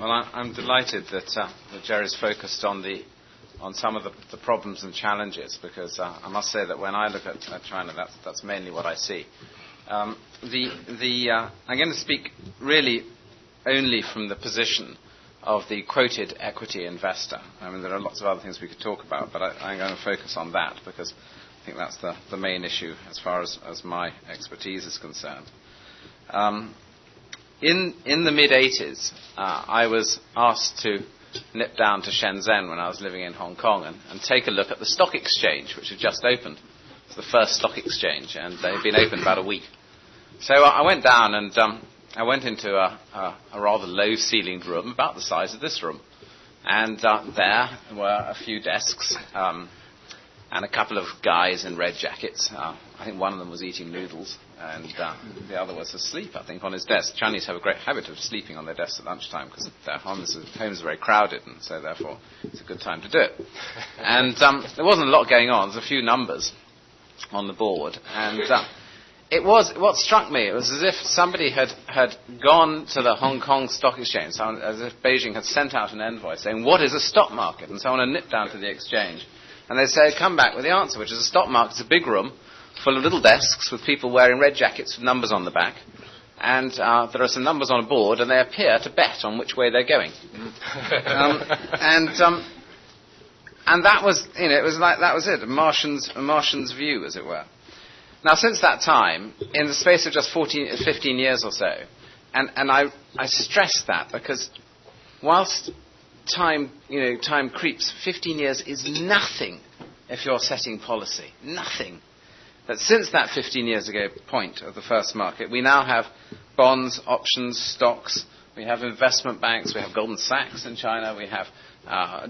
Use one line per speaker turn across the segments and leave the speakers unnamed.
Well, I'm delighted that Jerry's focused on some of the problems and challenges, because I must say that when I look at China, that's mainly what I see. I'm going to speak really only from the position of the quoted equity investor. I mean, there are lots of other things we could talk about, but I'm going to focus on that because I think that's the main issue as far as my expertise is concerned. In the mid-'80s, I was asked to nip down to Shenzhen when I was living in Hong Kong and take a look at the stock exchange, which had just opened. It's the first stock exchange, and they'd been open about a week. So I went down and I went into a rather low-ceilinged room, about the size of this room. And there were a few desks and a couple of guys in red jackets. I think one of them was eating noodles, and the other was asleep, I think, on his desk. Chinese have a great habit of sleeping on their desks at lunchtime because their homes are very crowded, and so therefore it's a good time to do it. And there wasn't a lot going on. There was a few numbers on the board, and what struck me, it was as if somebody had gone to the Hong Kong Stock Exchange, as if Beijing had sent out an envoy saying, what is a stock market? And someone had nipped down to the exchange. And they say, come back with the answer, which is a stock market. It's a big room full of little desks with people wearing red jackets with numbers on the back. And there are some numbers on a board, and they appear to bet on which way they're going. And that was, it was like that was it, a Martian's view, as it were. Now, since that time, in the space of just 15 years or so, and I stress that because whilst time creeps, 15 years is nothing if you're setting policy. Nothing. But since that 15 years ago point of the first market, we now have bonds, options, stocks, we have investment banks, we have Goldman Sachs in China, we have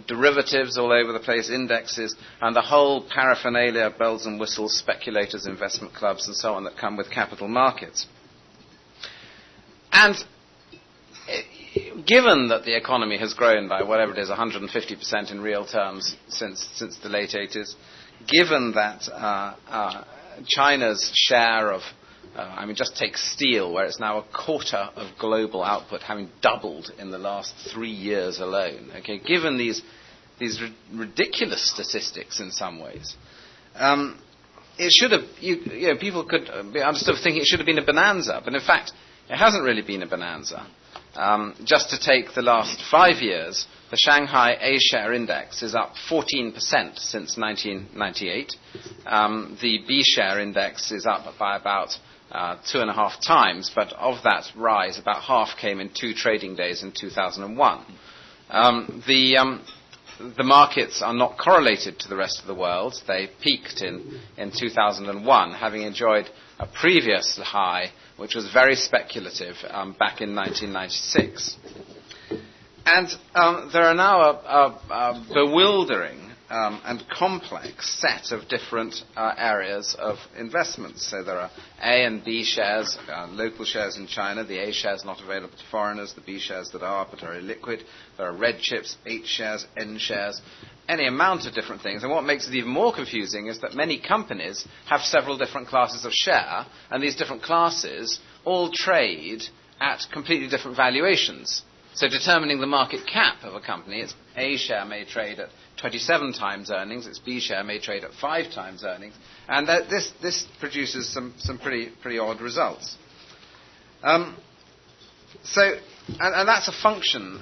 derivatives all over the place, indexes, and the whole paraphernalia, bells and whistles, speculators, investment clubs, and so on that come with capital markets. And given that the economy has grown by whatever it is, 150% in real terms since the late 80s, given that China's share of just take steel, where it's now a quarter of global output, having doubled in the last 3 years alone. Okay, given these ridiculous statistics in some ways, it should have. People could be understood thinking it should have been a bonanza, but in fact, it hasn't really been a bonanza. Just to take the last 5 years, the Shanghai A-share index is up 14% since 1998. The B-share index is up by about 2.5 times, but of that rise, about half came in 2 trading days in 2001. The markets are not correlated to the rest of the world. They peaked in 2001, having enjoyed a previous high, which was very speculative, back in 1996. And there are now a bewildering and complex set of different areas of investments. So there are A and B shares, local shares in China, the A shares not available to foreigners, the B shares that are but are illiquid. There are red chips, H shares, N shares, any amount of different things. And what makes it even more confusing is that many companies have several different classes of share, and these different classes all trade at completely different valuations. So determining the market cap of a company, its A share may trade at 27 times earnings, its B share may trade at 5 times earnings, and this produces some pretty odd results. And that's a function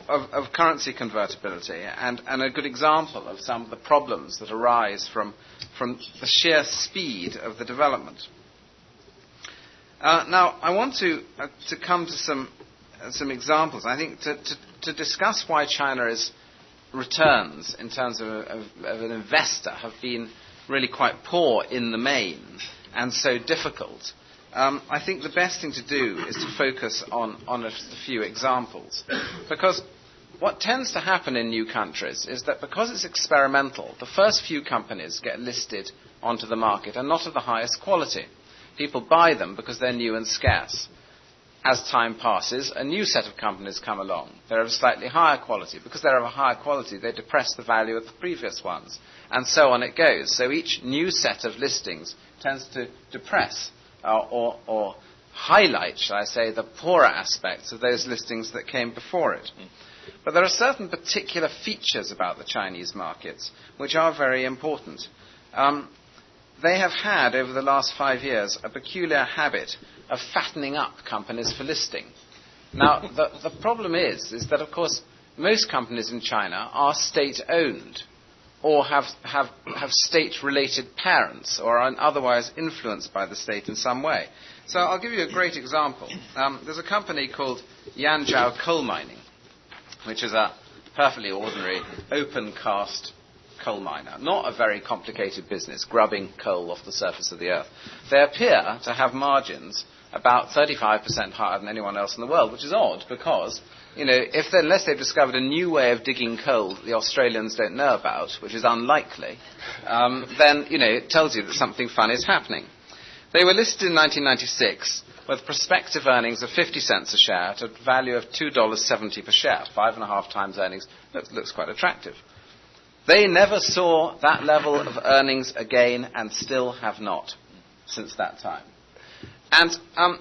of currency convertibility and a good example of some of the problems that arise from the sheer speed of the development. Now, I want to come to some examples. I think to discuss why China's returns in terms of an investor have been really quite poor in the main and so difficult. I think the best thing to do is to focus on a few examples. Because what tends to happen in new countries is that because it's experimental, the first few companies get listed onto the market are not of the highest quality. People buy them because they're new and scarce. As time passes, a new set of companies come along. They're of slightly higher quality. Because they're of a higher quality, they depress the value of the previous ones. And so on it goes. So each new set of listings tends to depress or highlight, shall I say, the poorer aspects of those listings that came before it. But there are certain particular features about the Chinese markets which are very important. They have had, over the last 5 years, a peculiar habit of fattening up companies for listing. Now, the problem is that, of course, most companies in China are state-owned or have state-related parents or are otherwise influenced by the state in some way. So I'll give you a great example. There's a company called Yanjiao Coal Mining, which is a perfectly ordinary open-cast coal miner. Not a very complicated business, grubbing coal off the surface of the earth. They appear to have margins about 35% higher than anyone else in the world, which is odd because, unless they've discovered a new way of digging coal that the Australians don't know about, which is unlikely, then, it tells you that something fun is happening. They were listed in 1996 with prospective earnings of 50 cents a share at a value of $2.70 per share, 5.5 times earnings. Looks quite attractive. They never saw that level of earnings again and still have not since that time. And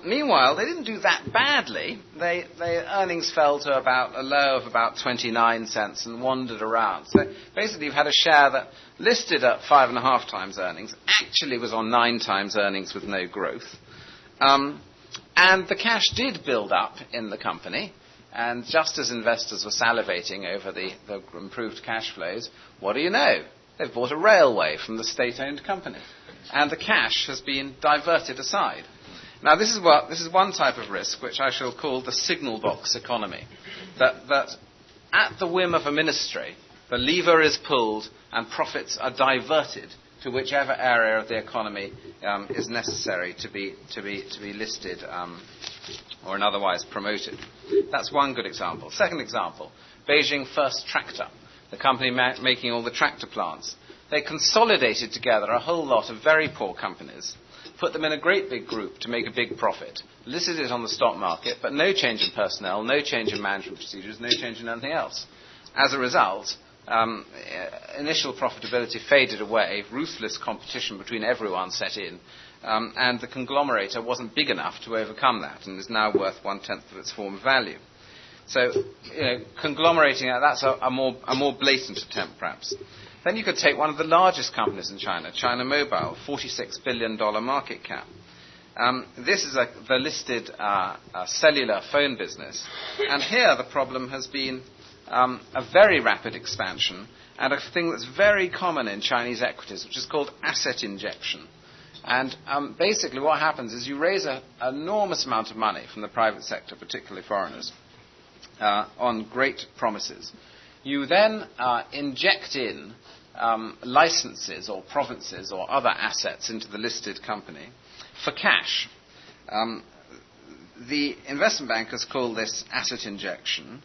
meanwhile, they didn't do that badly. Their earnings fell to about a low of about 29 cents and wandered around. So basically, you've had a share that listed at 5.5 times earnings, actually was on 9 times earnings with no growth. And the cash did build up in the company. And just as investors were salivating over the improved cash flows, what do you know? They've bought a railway from the state-owned company. And the cash has been diverted aside. Now, this is one type of risk, which I shall call the signal box economy. That at the whim of a ministry, the lever is pulled and profits are diverted to whichever area of the economy is necessary to be listed or in otherwise promoted. That's one good example. Second example, Beijing First Tractor, the company making all the tractor plants. They consolidated together a whole lot of very poor companies, put them in a great big group to make a big profit, listed it on the stock market, but no change in personnel, no change in management procedures, no change in anything else. As a result, initial profitability faded away, ruthless competition between everyone set in, and the conglomerator wasn't big enough to overcome that and is now worth 1/10 of its former value. So, conglomerating, that's a more blatant attempt, perhaps. Then you could take one of the largest companies in China, China Mobile, $46 billion market cap. This is the listed cellular phone business. And here the problem has been a very rapid expansion and a thing that's very common in Chinese equities, which is called asset injection. And basically what happens is you raise an enormous amount of money from the private sector, particularly foreigners, on great promises. You then inject in licenses or provinces or other assets into the listed company for cash. The investment bankers call this asset injection.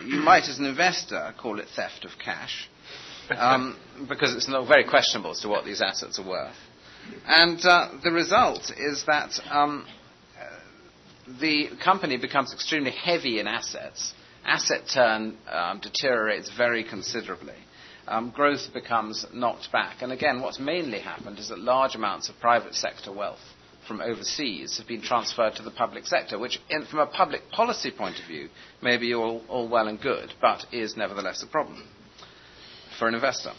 You might, as an investor, call it theft of cash, because it's not very questionable as to what these assets are worth. And the result is that the company becomes extremely heavy in assets. Asset turn deteriorates very considerably. Growth becomes knocked back. And again, what's mainly happened is that large amounts of private sector wealth from overseas have been transferred to the public sector, which, from a public policy point of view, may be all well and good, but is nevertheless a problem for an investor.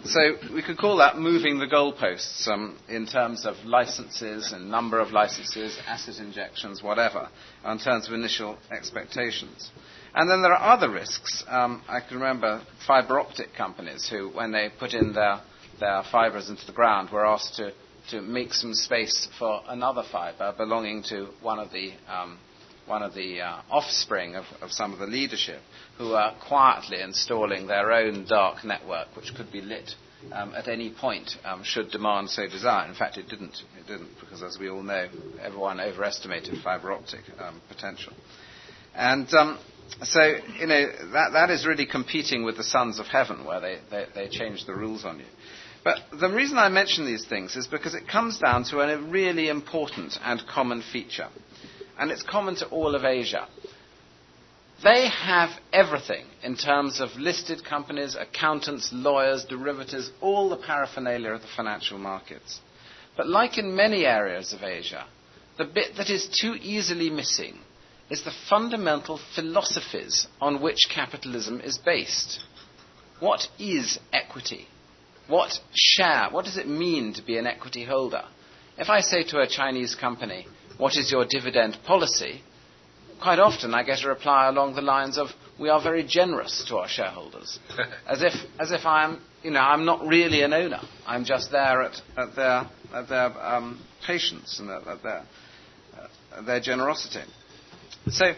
So we could call that moving the goalposts in terms of licenses and number of licenses, asset injections, whatever, in terms of initial expectations. And then there are other risks. I can remember fiber optic companies who, when they put in their fibers into the ground, were asked to make some space for another fiber belonging to one of the offspring of some of the leadership, who are quietly installing their own dark network, which could be lit at any point should demand so desire. In fact, it didn't, because as we all know, everyone overestimated fiber optic potential. And so, that is really competing with the sons of heaven, where they change the rules on you. But the reason I mention these things is because it comes down to a really important and common feature. And it's common to all of Asia. They have everything in terms of listed companies, accountants, lawyers, derivatives, all the paraphernalia of the financial markets. But like in many areas of Asia, the bit that is too easily missing is the fundamental philosophies on which capitalism is based. What is equity? What does it mean to be an equity holder? If I say to a Chinese company, what is your dividend policy? Quite often I get a reply along the lines of, we are very generous to our shareholders. as if I'm not really an owner. I'm just there at their patience and at their generosity. So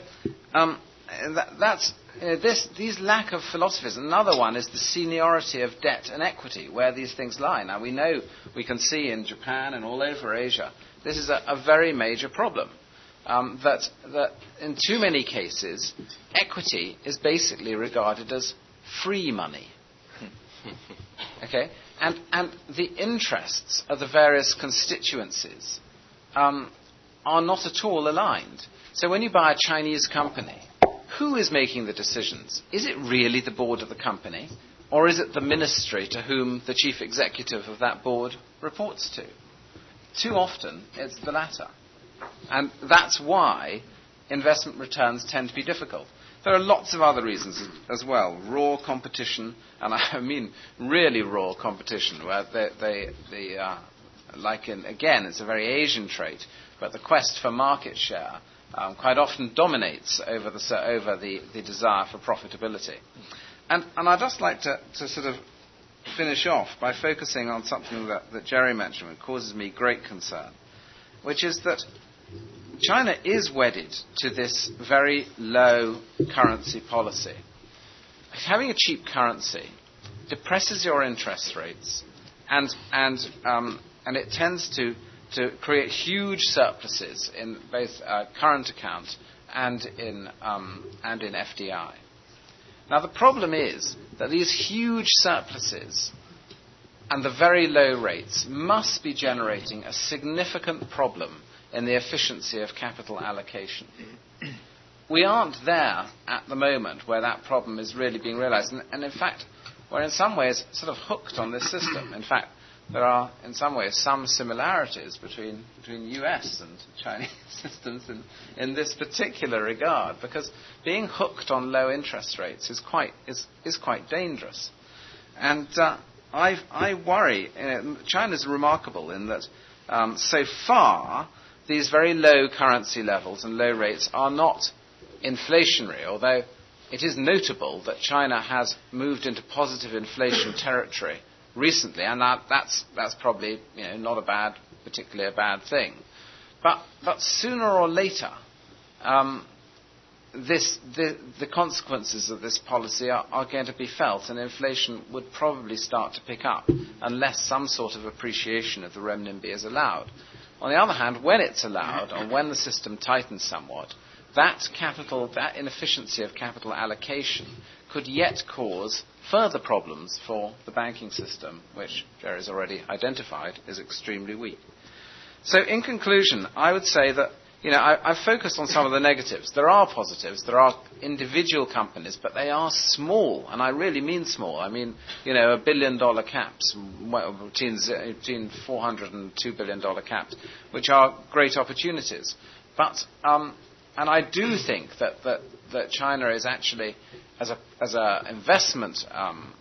these lack of philosophies. Another one is the seniority of debt and equity, where these things lie. Now we can see in Japan and all over Asia, this is a very major problem. That in too many cases, equity is basically regarded as free money. Okay, and the interests of the various constituencies are not at all aligned. So when you buy a Chinese company, who is making the decisions? Is it really the board of the company, or is it the ministry to whom the chief executive of that board reports to? Too often, it's the latter. And that's why investment returns tend to be difficult. There are lots of other reasons as well. Raw competition, and I mean really raw competition, where again, it's a very Asian trait, but the quest for market share quite often dominates over the desire for profitability. And I'd just like to sort of finish off by focusing on something that Jerry mentioned, which causes me great concern, which is that China is wedded to this very low currency policy. Having a cheap currency depresses your interest rates, and it tends to create huge surpluses in both current account and in FDI. Now the problem is that these huge surpluses and the very low rates must be generating a significant problem in the efficiency of capital allocation. We aren't there at the moment where that problem is really being realized. And in fact, we're in some ways sort of hooked on this system. In fact, there are in some ways some similarities between US and Chinese systems in this particular regard, because being hooked on low interest rates is quite dangerous. And I worry. China's remarkable in that so far these very low currency levels and low rates are not inflationary, although it is notable that China has moved into positive inflation territory recently, and that's probably not particularly a bad thing. But sooner or later, the consequences of this policy are going to be felt, and inflation would probably start to pick up unless some sort of appreciation of the renminbi is allowed. On the other hand, when it's allowed, or when the system tightens somewhat, that inefficiency of capital allocation could yet cause further problems for the banking system, which Jerry's already identified is extremely weak. So in conclusion, I would say that I've focused on some of the negatives. There are positives. There are individual companies, but they are small, and I really mean small. I mean, $1 billion caps, between $400 and $2 billion caps, which are great opportunities. But and I do think that China is actually, as an investment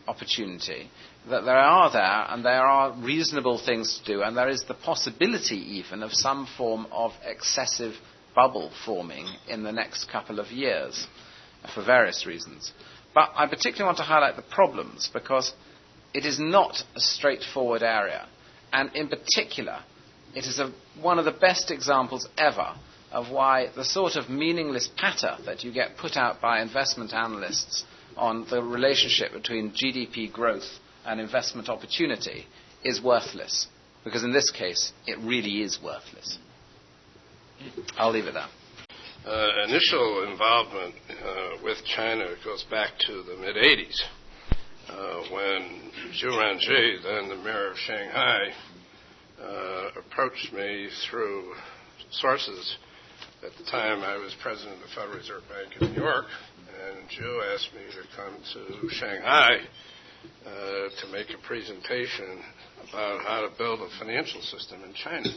opportunity, that there are reasonable things to do, and there is the possibility even of some form of excessive bubble forming in the next couple of years for various reasons. But I particularly want to highlight the problems, because it is not a straightforward area, and in particular it is one of the best examples ever of why the sort of meaningless patter that you get put out by investment analysts on the relationship between GDP growth and investment opportunity is worthless, because in this case it really is worthless. I'll leave it there.
Initial involvement with China goes back to the mid-'80s when Zhu Ranji, then the mayor of Shanghai, approached me through sources. At the time, I was president of the Federal Reserve Bank of New York, and Zhu asked me to come to Shanghai to make a presentation about how to build a financial system in China.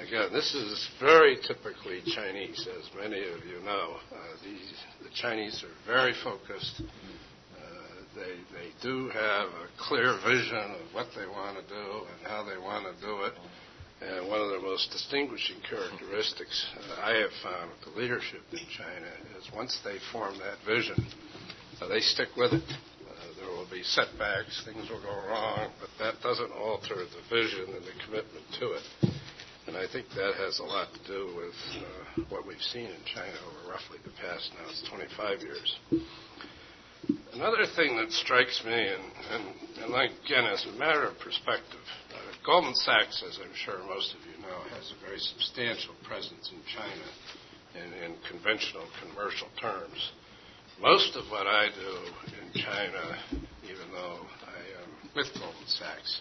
again, this is very typically Chinese, as many of you know. The Chinese are very focused. They do have a clear vision of what they want to do and how they want to do it. And one of the most distinguishing characteristics I have found with the leadership in China is once they form that vision, they stick with it. There will be setbacks, things will go wrong, but that doesn't alter the vision and the commitment to it. And I think that has a lot to do with what we've seen in China over roughly the past, now it's 25 years. Another thing that strikes me, and again, as a matter of perspective, Goldman Sachs, as I'm sure most of you know, has a very substantial presence in China in conventional commercial terms. Most of what I do in China, even though I am with Goldman Sachs,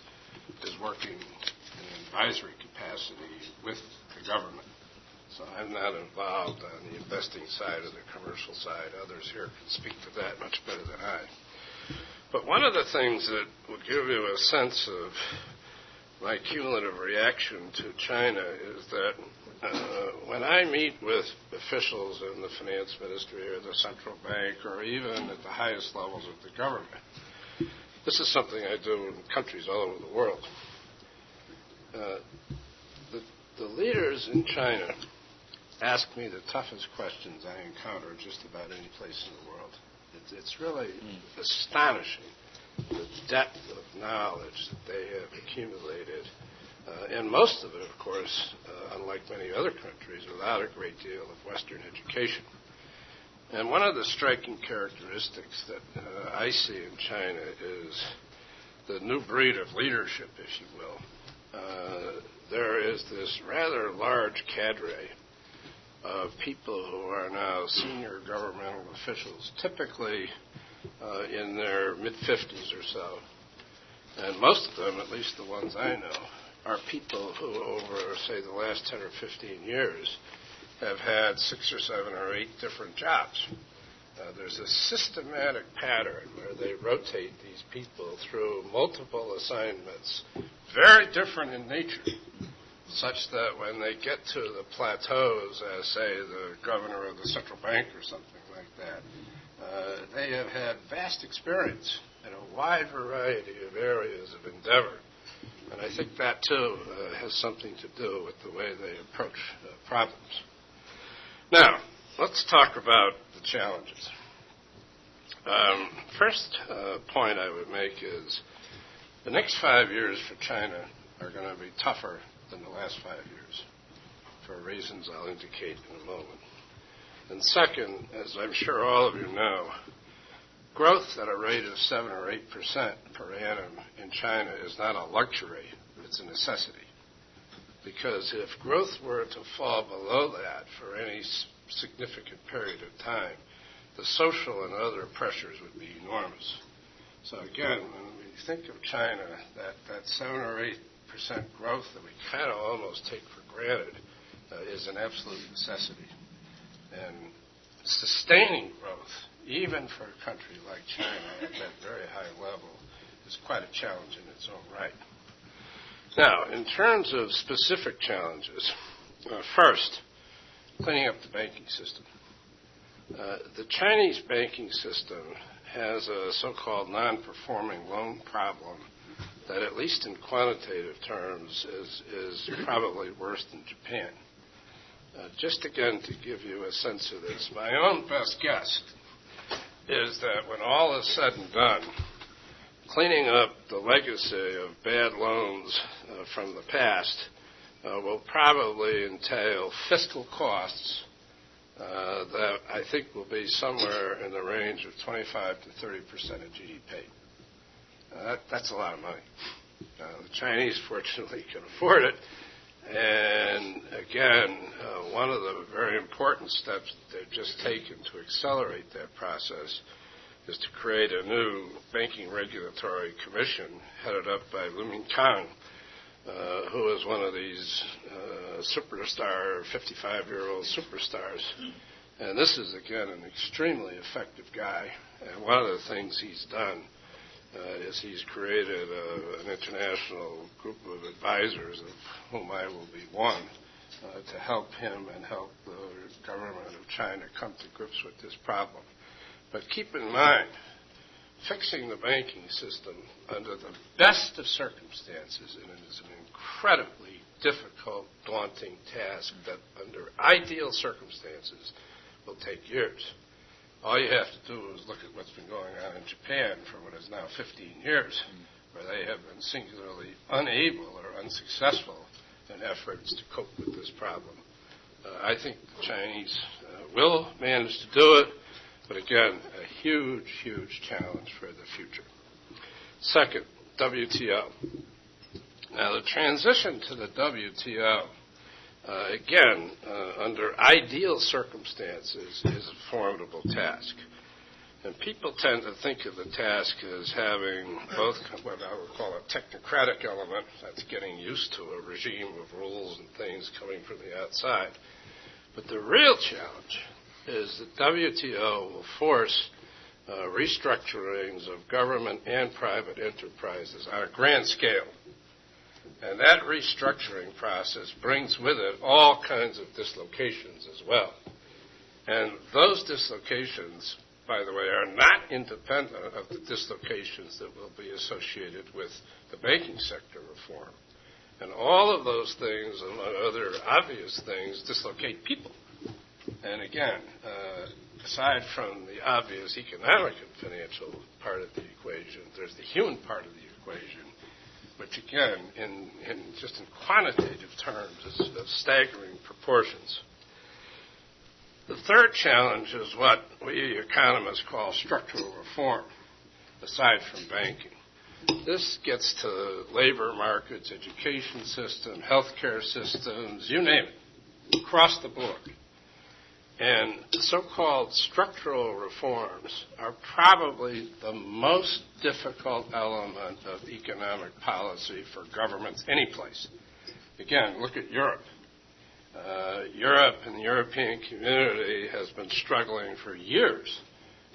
is working in an advisory capacity with the government. So I'm not involved on the investing side or the commercial side. Others here can speak to that much better than I. But one of the things that will give you a sense of my cumulative reaction to China is that when I meet with officials in the finance ministry or the central bank or even at the highest levels of the government, this is something I do in countries all over the world. The leaders in China ask me the toughest questions I encounter just about any place in the world. It's really astonishing the depth of knowledge that they have accumulated, and most of it, of course, unlike many other countries, without a great deal of Western education. And one of the striking characteristics that I see in China is the new breed of leadership, if you will. There is this rather large cadre of people who are now senior governmental officials, typically in their mid-50s or so. And most of them, at least the ones I know, are people who over, say, the last 10 or 15 years have had 6 or 7 or 8 different jobs. There's a systematic pattern where they rotate these people through multiple assignments, very different in nature, such that when they get to the plateaus, as, say, the governor of the central bank or something like that, they have had vast experience in a wide variety of areas of endeavor. And I think that, too, has something to do with the way they approach problems. Now, let's talk about the challenges. First point I would make is the next 5 years for China are going to be tougher than the last 5 years, for reasons I'll indicate in a moment. And second, as I'm sure all of you know, growth at a rate of 7 or 8% per annum in China is not a luxury, it's a necessity. Because if growth were to fall below that for any significant period of time, the social and other pressures would be enormous. So again, when we think of China, that 7 or 8% growth that we kind of almost take for granted is an absolute necessity. And sustaining growth, even for a country like China at that very high level, is quite a challenge in its own right. Now, in terms of specific challenges, first, cleaning up the banking system. The Chinese banking system has a so-called non-performing loan problem that, at least in quantitative terms, is probably worse than Japan. Just again to give you a sense of this, my own best guess is that when all is said and done, cleaning up the legacy of bad loans from the past will probably entail fiscal costs that I think will be somewhere in the range of 25 to 30% of GDP. That's a lot of money. The Chinese, fortunately, can afford it. And again, one of the very important steps that they've just taken to accelerate that process is to create a new banking regulatory commission headed up by Looming, who is one of these superstar, 55-year-old superstars. And this is, again, an extremely effective guy. And one of the things he's done is he's created an international group of advisors, of whom I will be one, to help him and help the government of China come to grips with this problem. But keep in mind, fixing the banking system under the best of circumstances, and it is an incredibly difficult, daunting task that under ideal circumstances will take years. All you have to do is look at what's been going on in Japan for what is now 15 years, where they have been singularly unable or unsuccessful in efforts to cope with this problem. I think the Chinese will manage to do it, but again, a huge, huge challenge for the future. Second, WTO. Now, the transition to the WTO, again, under ideal circumstances, is a formidable task. And people tend to think of the task as having both what I would call a technocratic element, that's getting used to a regime of rules and things coming from the outside. But the real challenge is that WTO will force restructurings of government and private enterprises on a grand scale. And that restructuring process brings with it all kinds of dislocations as well. And those dislocations, by the way, are not independent of the dislocations that will be associated with the banking sector reform. And all of those things, among other obvious things, dislocate people. And again, aside from the obvious economic and financial part of the equation, there's the human part of the equation, which again, in quantitative terms, is of staggering proportions. The third challenge is what we economists call structural reform, aside from banking. This gets to labor markets, education system, healthcare systems, you name it, across the board. And so-called structural reforms are probably the most difficult element of economic policy for governments any place. Again, look at Europe. Europe and the European community has been struggling for years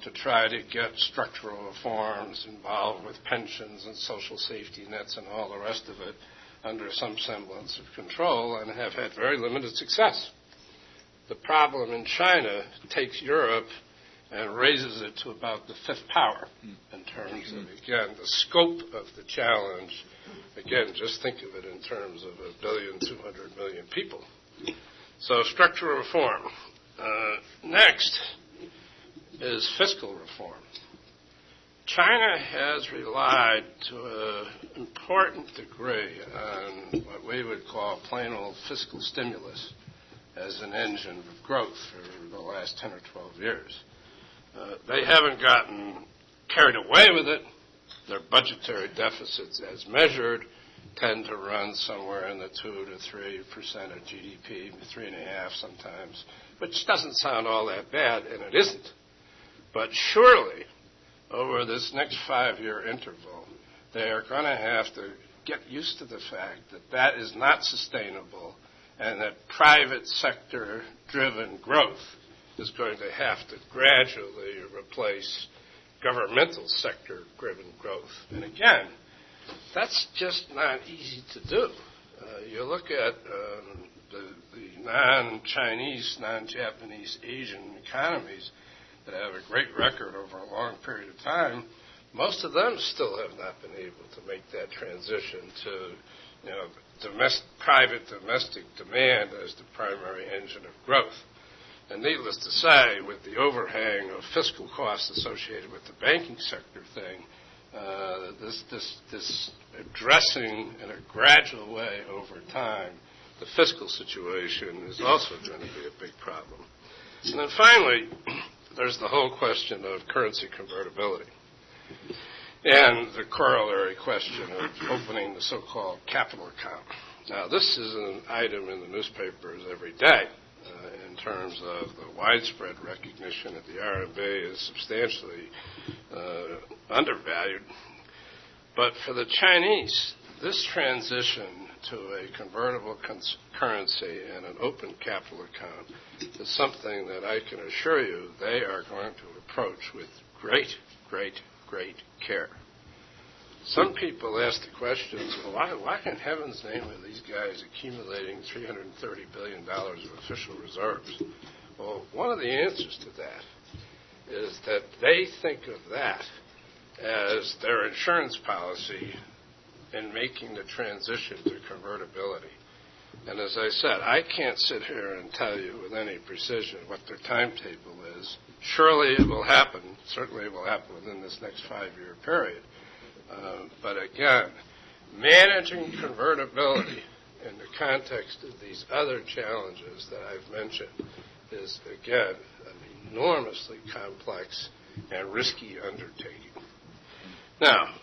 to try to get structural reforms involved with pensions and social safety nets and all the rest of it under some semblance of control, and have had very limited success. The problem in China takes Europe and raises it to about the fifth power in terms of, again, the scope of the challenge. Again, just think of it in terms of 1.2 billion people. So structural reform. Next is fiscal reform. China has relied to an important degree on what we would call plain old fiscal stimulus as an engine of growth for the last 10 or 12 years. They haven't gotten carried away with it. Their budgetary deficits, as measured, tend to run somewhere in the 2 to 3% of GDP, 3.5% sometimes, which doesn't sound all that bad, and it isn't. But surely, over this next 5-year interval, they are going to have to get used to the fact that that is not sustainable, and that private sector-driven growth is going to have to gradually replace governmental sector-driven growth. And again, that's just not easy to do. You look at the non-Chinese, non-Japanese Asian economies that have a great record over a long period of time, most of them still have not been able to make that transition to, private domestic demand as the primary engine of growth. And needless to say, with the overhang of fiscal costs associated with the banking sector thing, this addressing in a gradual way over time the fiscal situation is also going to be a big problem. And then finally, there's the whole question of currency convertibility and the corollary question of opening the so-called capital account. Now, this is an item in the newspapers every day in terms of the widespread recognition that the RMB is substantially undervalued. But for the Chinese, this transition to a convertible currency and an open capital account is something that I can assure you they are going to approach with great, great, great care. some people ask the questions, well, why in heaven's name are these guys accumulating $330 billion of official reserves? Well, one of the answers to that is that they think of that as their insurance policy in making the transition to convertibility. And as I said, I can't sit here and tell you with any precision what their timetable is. Surely it will happen. Certainly it will happen within this next 5-year period. But again, managing convertibility in the context of these other challenges that I've mentioned is, again, an enormously complex and risky undertaking. Now,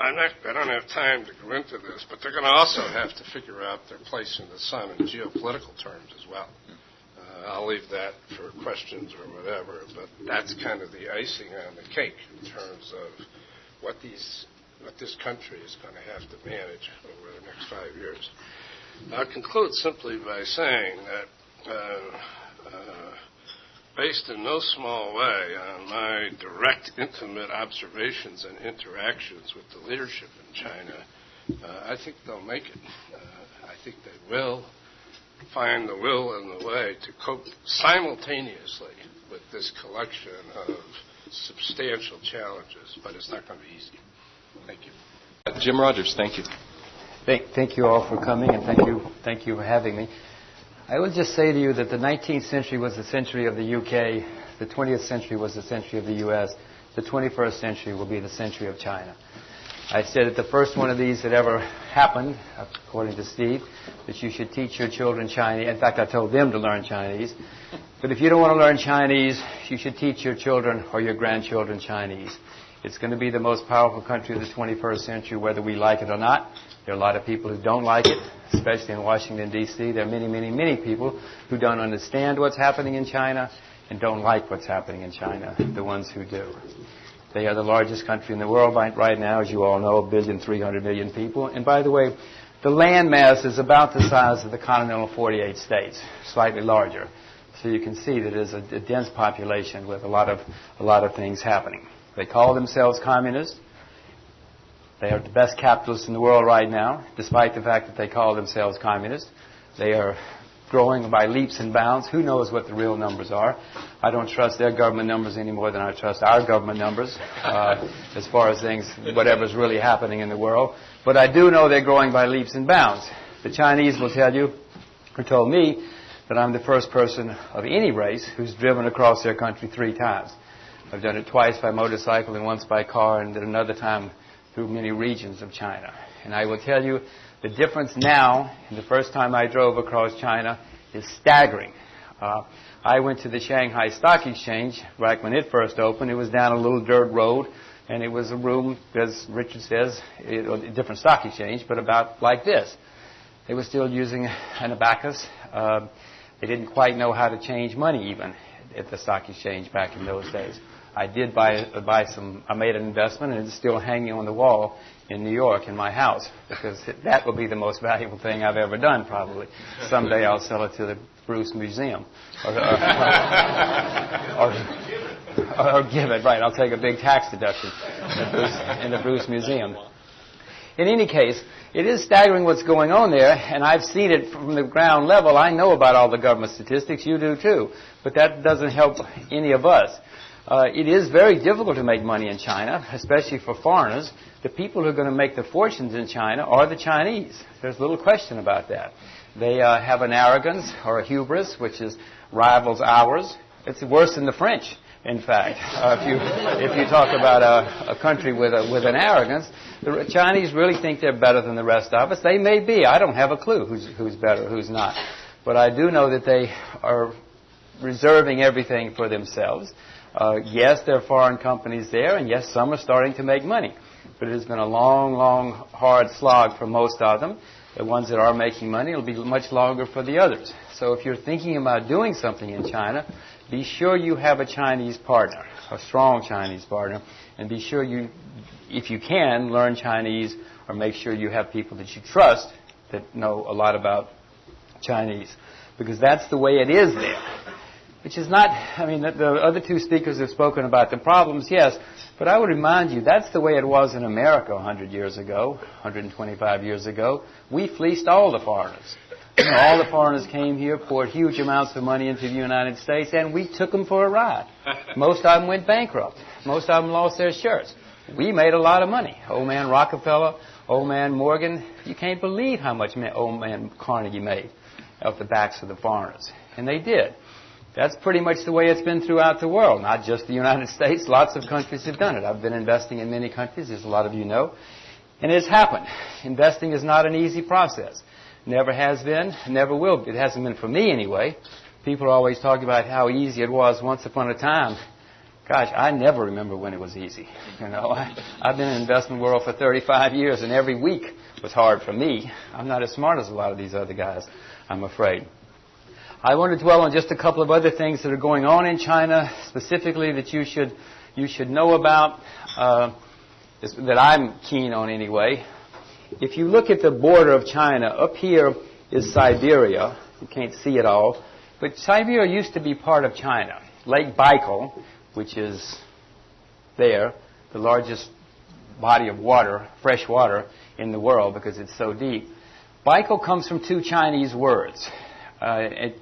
I don't have time to go into this, but they're going to also have to figure out their place in the sun in geopolitical terms as well. I'll leave that for questions or whatever, but that's kind of the icing on the cake in terms of what this country is going to have to manage over the next 5 years. I'll conclude simply by saying that based in no small way on my direct, intimate observations and interactions with the leadership in China, I think they'll make it. I think they will find the will and the way to cope simultaneously with this collection of substantial challenges, but it's not going to be easy. Thank you.
Jim Rogers, thank you.
Thank you all for coming, and thank you for having me. I will just say to you that the 19th century was the century of the UK, the 20th century was the century of the US, the 21st century will be the century of China. I said that the first one of these that ever happened, according to Steve, that you should teach your children Chinese. In fact, I told them to learn Chinese. But if you don't want to learn Chinese, you should teach your children or your grandchildren Chinese. It's going to be the most powerful country of the 21st century, whether we like it or not. There are a lot of people who don't like it, especially in Washington, D.C. There are many, many, many people who don't understand what's happening in China and don't like what's happening in China, the ones who do. They are the largest country in the world right now, as you all know, 1,300,000,000 people. And by the way, the land mass is about the size of the continental 48 states, slightly larger. So you can see that it is a dense population with a lot of things happening. They call themselves communists. They are the best capitalists in the world right now, despite the fact that they call themselves communists. They are growing by leaps and bounds. Who knows what the real numbers are? I don't trust their government numbers any more than I trust our government numbers as far as things, whatever's really happening in the world. But I do know they're growing by leaps and bounds. The Chinese will tell you, or told me, that I'm the first person of any race who's driven across their country 3 times. I've done it twice by motorcycle and once by car, and then another time through many regions of China. And I will tell you, the difference now and the first time I drove across China is staggering. I went to the Shanghai Stock Exchange back when it first opened. It was down a little dirt road, and it was a room, as Richard says, a different stock exchange, but about like this. They were still using an abacus. They didn't quite know how to change money even at the stock exchange back in those days. I did I made an investment, and it's still hanging on the wall in New York in my house, because that will be the most valuable thing I've ever done, probably. Someday I'll sell it to the Bruce Museum. Or give it, right. I'll take a big tax deduction in the Bruce Museum. In any case, it is staggering what's going on there, and I've seen it from the ground level. I know about all the government statistics. You do too. But that doesn't help any of us. It is very difficult to make money in China, especially for foreigners. The people who are going to make the fortunes in China are the Chinese. There's little question about that. They have an arrogance or a hubris which rivals ours. It's worse than the French, in fact. If you talk about a country with an arrogance, the Chinese really think they're better than the rest of us. They may be. I don't have a clue who's better, who's not. But I do know that they are reserving everything for themselves. Yes, there are foreign companies there, and yes, some are starting to make money. But it has been a long, long, hard slog for most of them. The ones that are making money, it'll be much longer for the others. So if you're thinking about doing something in China, be sure you have a Chinese partner, a strong Chinese partner, and be sure you, if you can, learn Chinese, or make sure you have people that you trust that know a lot about Chinese. Because that's the way it is there. which is not, I mean, the other two speakers have spoken about the problems, yes, but I would remind you, that's the way it was in America 100 years ago, 125 years ago. We fleeced all the foreigners. You know, all the foreigners came here, poured huge amounts of money into the United States, and we took them for a ride. Most of them went bankrupt. Most of them lost their shirts. We made a lot of money. Old man Rockefeller, old man Morgan, you can't believe how much old man Carnegie made off the backs of the foreigners. And they did. That's pretty much the way it's been throughout the world, not just the United States. Lots of countries have done it. I've been investing in many countries, as a lot of you know, and it's happened. Investing is not an easy process. Never has been, never will be. It hasn't been for me anyway. People are always talking about how easy it was once upon a time. Gosh, I never remember when it was easy. You know, I've been in the investment world for 35 years, and every week was hard for me. I'm not as smart as a lot of these other guys, I'm afraid. I want to dwell on just a couple of other things that are going on in China, specifically that you should know about, that I'm keen on anyway. If you look at the border of China, up here is Siberia. You can't see it all, but Siberia used to be part of China. Lake Baikal, which is there, the largest body of water, fresh water in the world because it's so deep. Baikal comes from two Chinese words.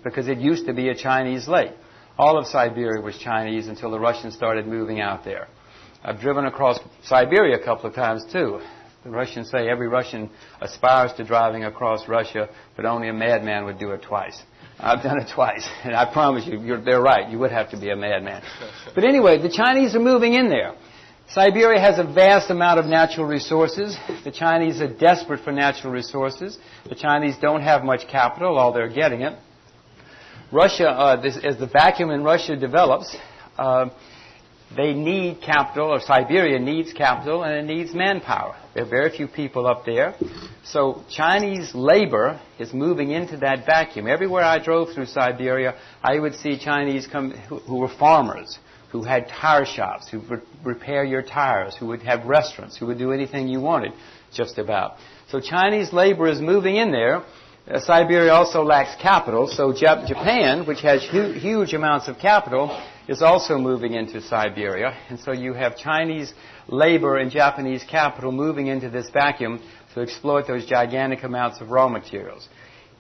Because it used to be a Chinese lake. All of Siberia was Chinese until the Russians started moving out there. I've driven across Siberia a couple of times, too. The Russians say every Russian aspires to driving across Russia, but only a madman would do it twice. I've done it twice, and I promise you, they're right. You would have to be a madman. But anyway, the Chinese are moving in there. Siberia has a vast amount of natural resources. The Chinese are desperate for natural resources. The Chinese don't have much capital, although they're getting it. Russia, as the vacuum in Russia develops, they need capital, or Siberia needs capital, and it needs manpower. There are very few people up there. So Chinese labor is moving into that vacuum. Everywhere I drove through Siberia, I would see Chinese come who were farmers, who had tire shops, who would repair your tires, who would have restaurants, who would do anything you wanted, just about. So Chinese labor is moving in there. Siberia also lacks capital, so Japan, which has huge amounts of capital, is also moving into Siberia. And so you have Chinese labor and Japanese capital moving into this vacuum to exploit those gigantic amounts of raw materials.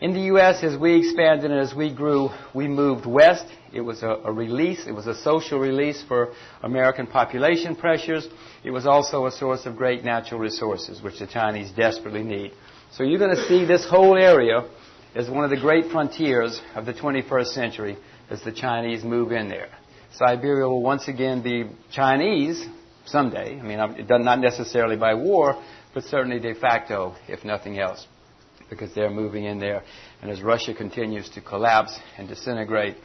In the U.S., as we expanded and as we grew, we moved west. It was a release. It was a social release for American population pressures. It was also a source of great natural resources, which the Chinese desperately need. So you're going to see this whole area as one of the great frontiers of the 21st century as the Chinese move in there. Siberia will once again be Chinese someday. I mean, not necessarily by war, but certainly de facto, if nothing else, because they're moving in there. And as Russia continues to collapse and disintegrate,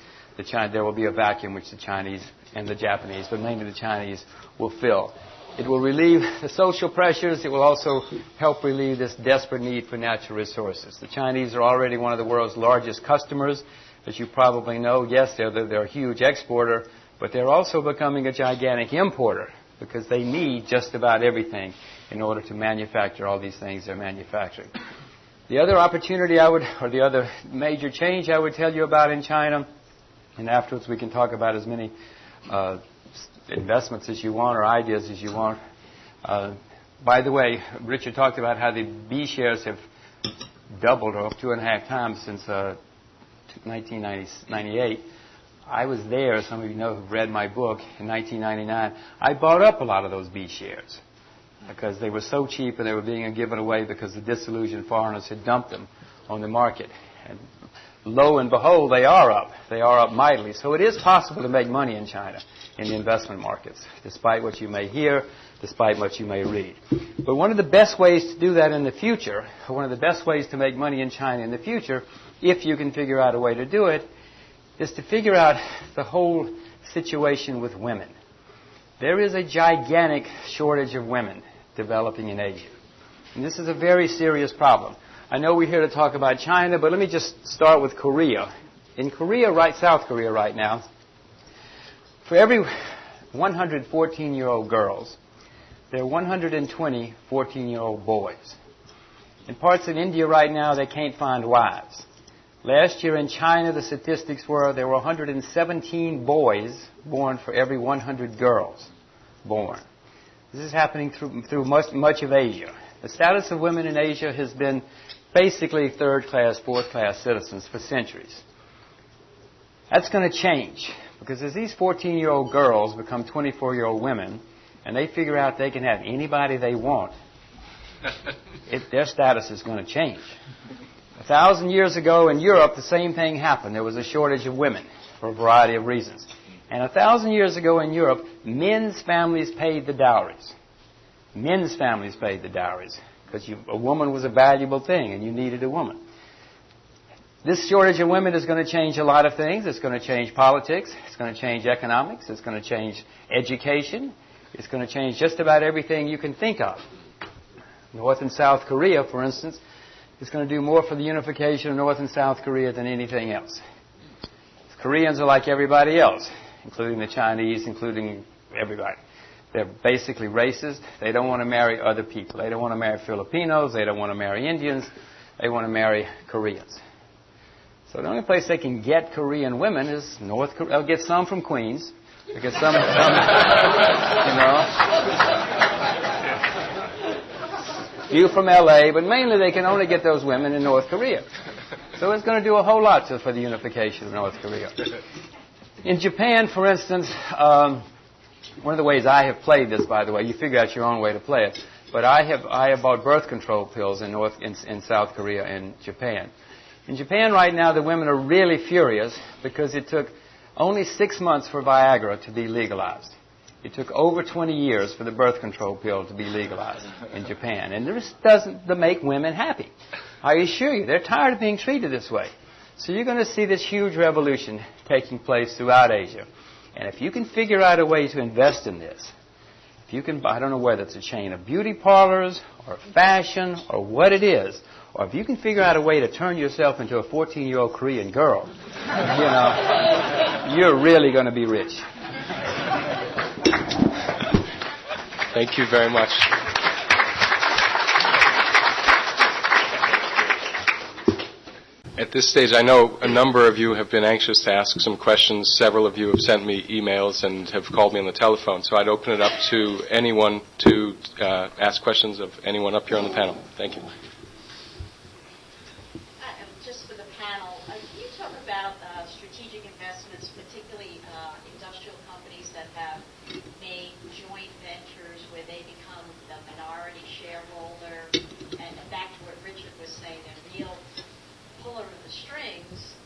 there will be a vacuum which the Chinese and the Japanese, but mainly the Chinese, will fill. It will relieve the social pressures. It will also help relieve this desperate need for natural resources. The Chinese are already one of the world's largest customers. As you probably know, yes, they're a huge exporter, but they're also becoming a gigantic importer because they need just about everything in order to manufacture all these things they're manufacturing. The other opportunity the other major change I would tell you about in China, and afterwards we can talk about as many investments as you want or ideas as you want. By the way, Richard talked about how the B shares have doubled or up 2.5 times since 1998. I was there, some of you know who've read my book, in 1999. I bought up a lot of those B shares because they were so cheap and they were being given away because the disillusioned foreigners had dumped them on the market. And lo and behold, they are up. They are up mightily. So it is possible to make money in China in the investment markets, despite what you may hear, despite what you may read. But one of the best ways to do that in the future, one of the best ways to make money in China in the future, if you can figure out a way to do it, is to figure out the whole situation with women. There is a gigantic shortage of women developing in Asia. And this is a very serious problem. I know we're here to talk about China, but let me just start with Korea. In Korea, South Korea right now, for every 100 14-year-old girls, there are 120 14-year-old boys. In parts of India right now, they can't find wives. Last year in China, the statistics were there were 117 boys born for every 100 girls born. This is happening through much of Asia. The status of women in Asia has been basically third-class, fourth-class citizens for centuries. That's going to change, because as these 14-year-old girls become 24-year-old women, and they figure out they can have anybody they want, their status is going to change. 1,000 years ago in Europe, the same thing happened. There was a shortage of women for a variety of reasons. And 1,000 years ago in Europe, men's families paid the dowries. Men's families paid the dowries because a woman was a valuable thing and you needed a woman. This shortage of women is going to change a lot of things. It's going to change politics. It's going to change economics. It's going to change education. It's going to change just about everything you can think of. North and South Korea, for instance, is going to do more for the unification of North and South Korea than anything else. Koreans are like everybody else, including the Chinese, including everybody. They're basically racist. They don't want to marry other people. They don't want to marry Filipinos. They don't want to marry Indians. They want to marry Koreans. So the only place they can get Korean women is North Korea. They'll get some from Queens. They'll get some few from L.A., but mainly they can only get those women in North Korea. So it's going to do a whole lot for the unification of North Korea. In Japan, for instance, one of the ways I have played this, by the way, you figure out your own way to play it, but I have bought birth control pills in South Korea and Japan. In Japan right now, the women are really furious because it took only 6 months for Viagra to be legalized. It took over 20 years for the birth control pill to be legalized in Japan. And this doesn't make women happy. I assure you, they're tired of being treated this way. So you're going to see this huge revolution taking place throughout Asia. And if you can figure out a way to invest in this, if you can, I don't know whether it's a chain of beauty parlors or fashion or what it is, or if you can figure out a way to turn yourself into a 14-year-old Korean girl, you're really going to be rich.
Thank you very much. At this stage, I know a number of you have been anxious to ask some questions. Several of you have sent me emails and have called me on the telephone. So I'd open it up to anyone to ask questions of anyone up here on the panel. Thank you.
Just for the panel, can you talk about strategic investments, particularly industrial companies that have made joint ventures where they become the minority shareholder, and back to what Richard was saying, the real puller of the strings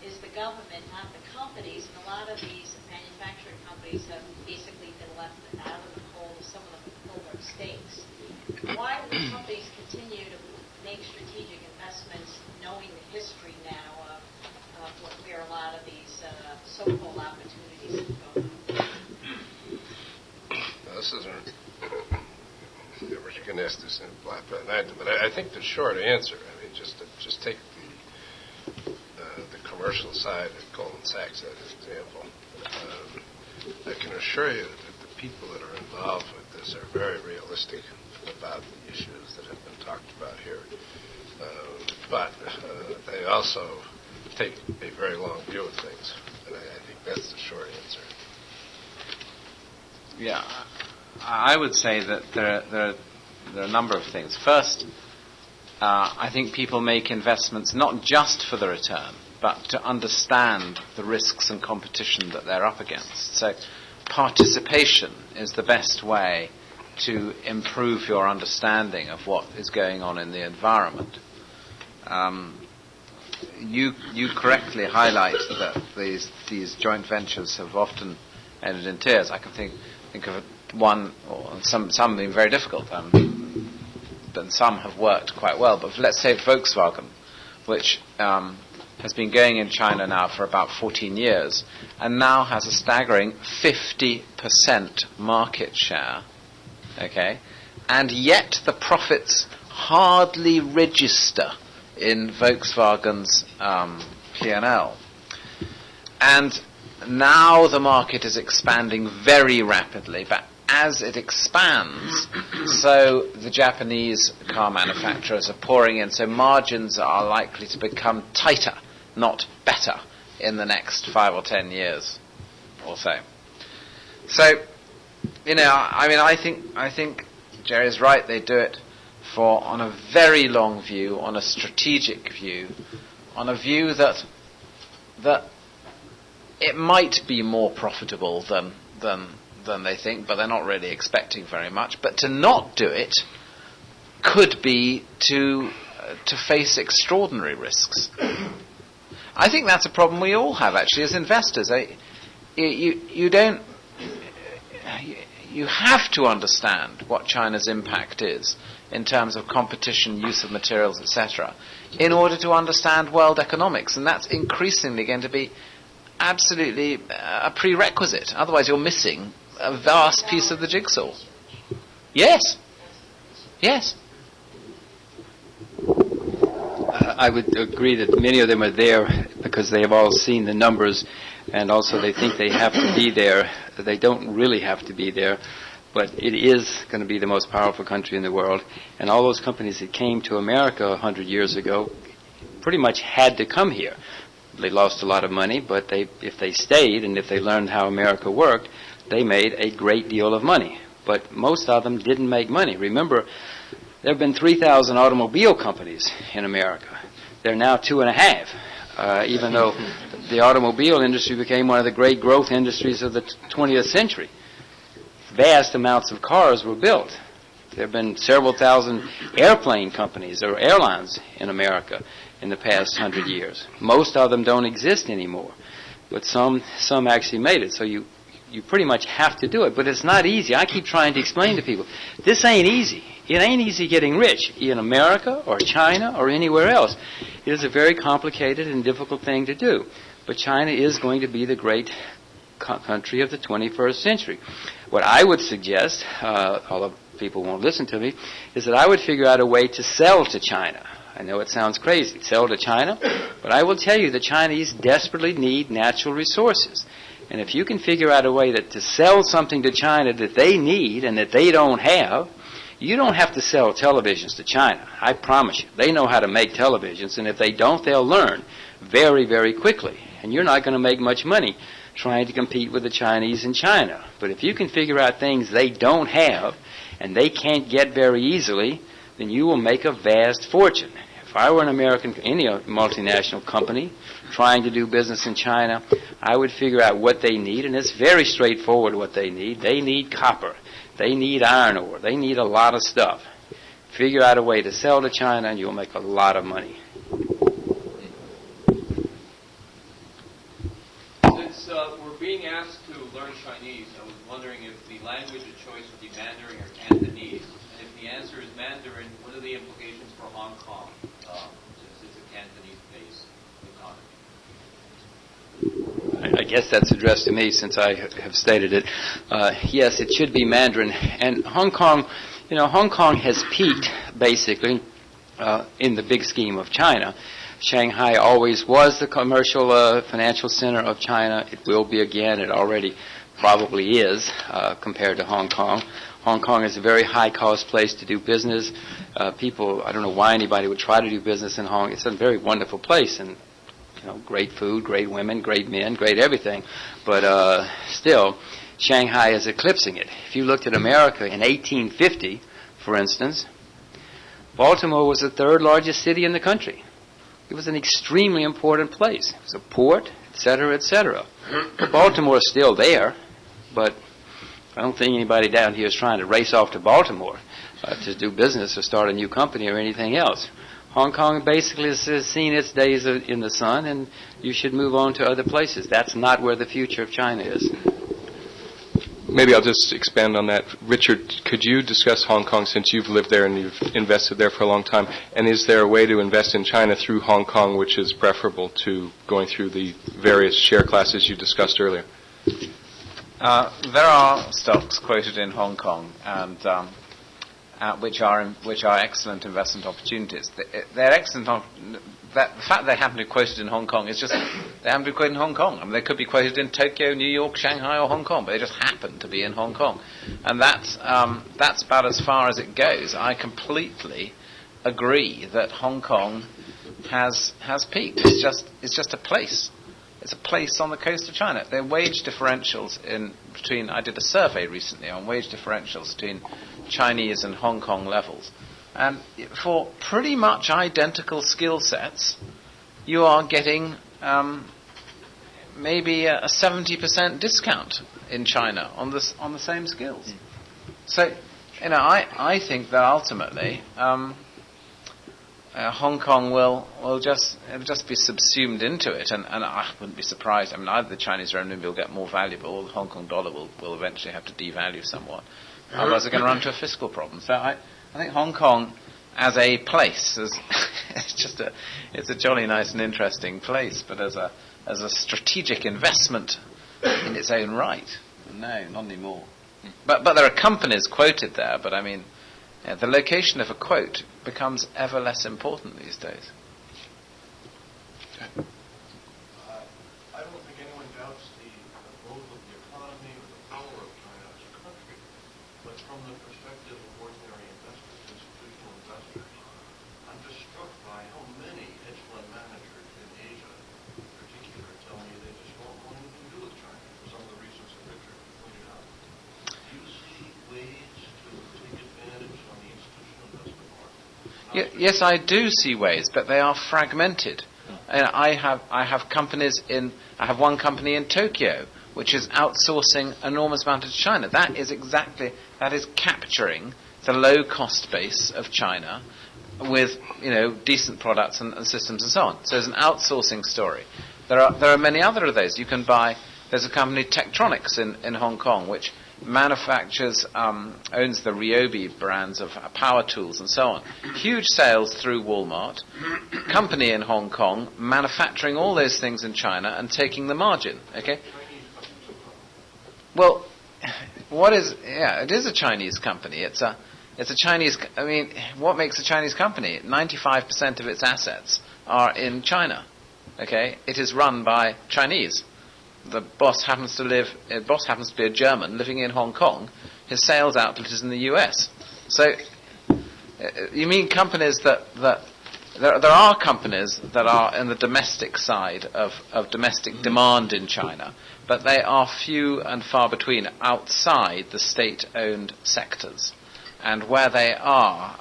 is the government, not the companies, and a lot of these manufacturing companies have basically been left out of the cold. Some of them have pulled their stakes. Why do the companies continue to make strategic investments knowing the history now of where a lot of these so-called opportunities have gone?
This isn't. You can ask this in black, but I think the short answer. I mean, just take the commercial side of Goldman Sachs as an example. I can assure you that the people that are involved with this are very realistic about the issues that have been talked about here. But they also take a very long view of things, and I think that's the short answer.
Yeah, I would say that there are a number of things. First, I think people make investments not just for the return, but to understand the risks and competition that they're up against. So participation is the best way to improve your understanding of what is going on in the environment. You correctly highlight that these joint ventures have often ended in tears. I can think of one, or some being very difficult, but some have worked quite well. But let's say Volkswagen, which has been going in China now for about 14 years, and now has a staggering 50% market share, okay? And yet the profits hardly register in Volkswagen's P&L. And now the market is expanding very rapidly, but as it expands, so the Japanese car manufacturers are pouring in, so margins are likely to become tighter not better in the next 5 or 10 years or so. So, I think Jerry's right. They do it on a very long view, on a strategic view, on a view that it might be more profitable than they think, but they're not really expecting very much. But to not do it could be to face extraordinary risks. I think that's a problem we all have, actually, as investors. You have to understand what China's impact is in terms of competition, use of materials, etc., in order to understand world economics, and that's increasingly going to be absolutely a prerequisite. Otherwise, you're missing a vast piece of the jigsaw. Yes.
I would agree that many of them are there because they have all seen the numbers, and also they think they have to be there. They don't really have to be there, but it is going to be the most powerful country in the world. And all those companies that came to America 100 years ago pretty much had to come here. They lost a lot of money, but if they stayed and if they learned how America worked, they made a great deal of money. But most of them didn't make money. Remember, there have been 3,000 automobile companies in America. There are now 2.5, even though the automobile industry became one of the great growth industries of the 20th century. Vast amounts of cars were built. There have been several thousand airplane companies or airlines in America in the past 100 years. Most of them don't exist anymore, but some actually made it. So you pretty much have to do it, but it's not easy. I keep trying to explain to people, this ain't easy. It ain't easy getting rich in America or China or anywhere else. It is a very complicated and difficult thing to do. But China is going to be the great country of the 21st century. What I would suggest, although people won't listen to me, is that I would figure out a way to sell to China. I know it sounds crazy, sell to China, but I will tell you the Chinese desperately need natural resources. And if you can figure out a way to sell something to China that they need and that they don't have, you don't have to sell televisions to China. I promise you. They know how to make televisions, and if they don't, they'll learn very, very quickly. And you're not going to make much money trying to compete with the Chinese in China. But if you can figure out things they don't have and they can't get very easily, then you will make a vast fortune. If I were an American, any multinational company trying to do business in China, I would figure out what they need, and it's very straightforward what they need. They need copper. They need iron ore. They need a lot of stuff. Figure out a way to sell to China, and you'll make a lot of money.
Since we're being asked to learn Chinese, I was wondering if the language of choice would be Mandarin or Cantonese. And if the answer is Mandarin, what are the implications for Hong Kong, since it's a Cantonese-based economy?
I guess that's addressed to me since I have stated it. Yes, it should be Mandarin. And Hong Kong, Hong Kong has peaked, basically, in the big scheme of China. Shanghai always was the commercial financial center of China. It will be again. It already probably is compared to Hong Kong. Hong Kong is a very high-cost place to do business. People, I don't know why anybody would try to do business in Hong Kong. It's a very wonderful place, and great food, great women, great men, great everything. But still, Shanghai is eclipsing it. If you looked at America in 1850, for instance, Baltimore was the third largest city in the country. It was an extremely important place. It was a port, etc., etc. Baltimore is still there, but I don't think anybody down here is trying to race off to Baltimore to do business or start a new company or anything else. Hong Kong basically has seen its days in the sun, and you should move on to other places. That's not where the future of China is.
Maybe I'll just expand on that. Richard, could you discuss Hong Kong since you've lived there and you've invested there for a long time? And is there a way to invest in China through Hong Kong which is preferable to going through the various share classes you discussed earlier?
There are stocks quoted in Hong Kong and which are excellent investment opportunities. They're excellent. The fact they happen to be quoted in Hong Kong is just they happen to be quoted in Hong Kong. I mean, they could be quoted in Tokyo, New York, Shanghai, or Hong Kong, but they just happen to be in Hong Kong, and that's about as far as it goes. I completely agree that Hong Kong has peaked. It's just a place. It's a place on the coast of China. There are wage differentials between. I did a survey recently on wage differentials between Chinese and Hong Kong levels, and for pretty much identical skill sets, you are getting maybe a 70% discount in China on the same skills. So, I think that ultimately Hong Kong will just be subsumed into it, and I wouldn't be surprised. I mean, either the Chinese renminbi will get more valuable, or the Hong Kong dollar will eventually have to devalue somewhat. Otherwise, they're going to run into a fiscal problem. So I think Hong Kong as a place it's a jolly nice and interesting place, but as a strategic investment in its own right, no, not anymore. But there are companies quoted there. But I mean, the location of a quote becomes ever less important these days.
I don't think anyone doubts the growth of the economy or the power of China as a country, but from the perspective of ordinary investors, institutional investors, I'm just struck by how many hedge fund managers in Asia, in particular, tell me they just don't want anything to do with China for some of the reasons that Richard pointed out. Do you see ways to take advantage on the institutional investment market?
Yes, I do see ways, but they are fragmented. And I have companies I have one company in Tokyo which is outsourcing an enormous amount to China. That is capturing the low cost base of China with decent products and systems and so on. So there's an outsourcing story. There are many other of those. You can buy. There's a company, Tektronix, in Hong Kong, which manufactures, owns the Ryobi brands of power tools and so on. Huge sales through Walmart. Company in Hong Kong manufacturing all those things in China and taking the margin. Okay. Well, it is a Chinese company. It's a Chinese. I mean, what makes a Chinese company? 95% of its assets are in China. Okay, it is run by Chinese. The boss happens to be a German living in Hong Kong. His sales outlet is in the US. So, you mean companies that there are companies that are in the domestic side of domestic demand in China, but they are few and far between outside the state-owned sectors. And where they are,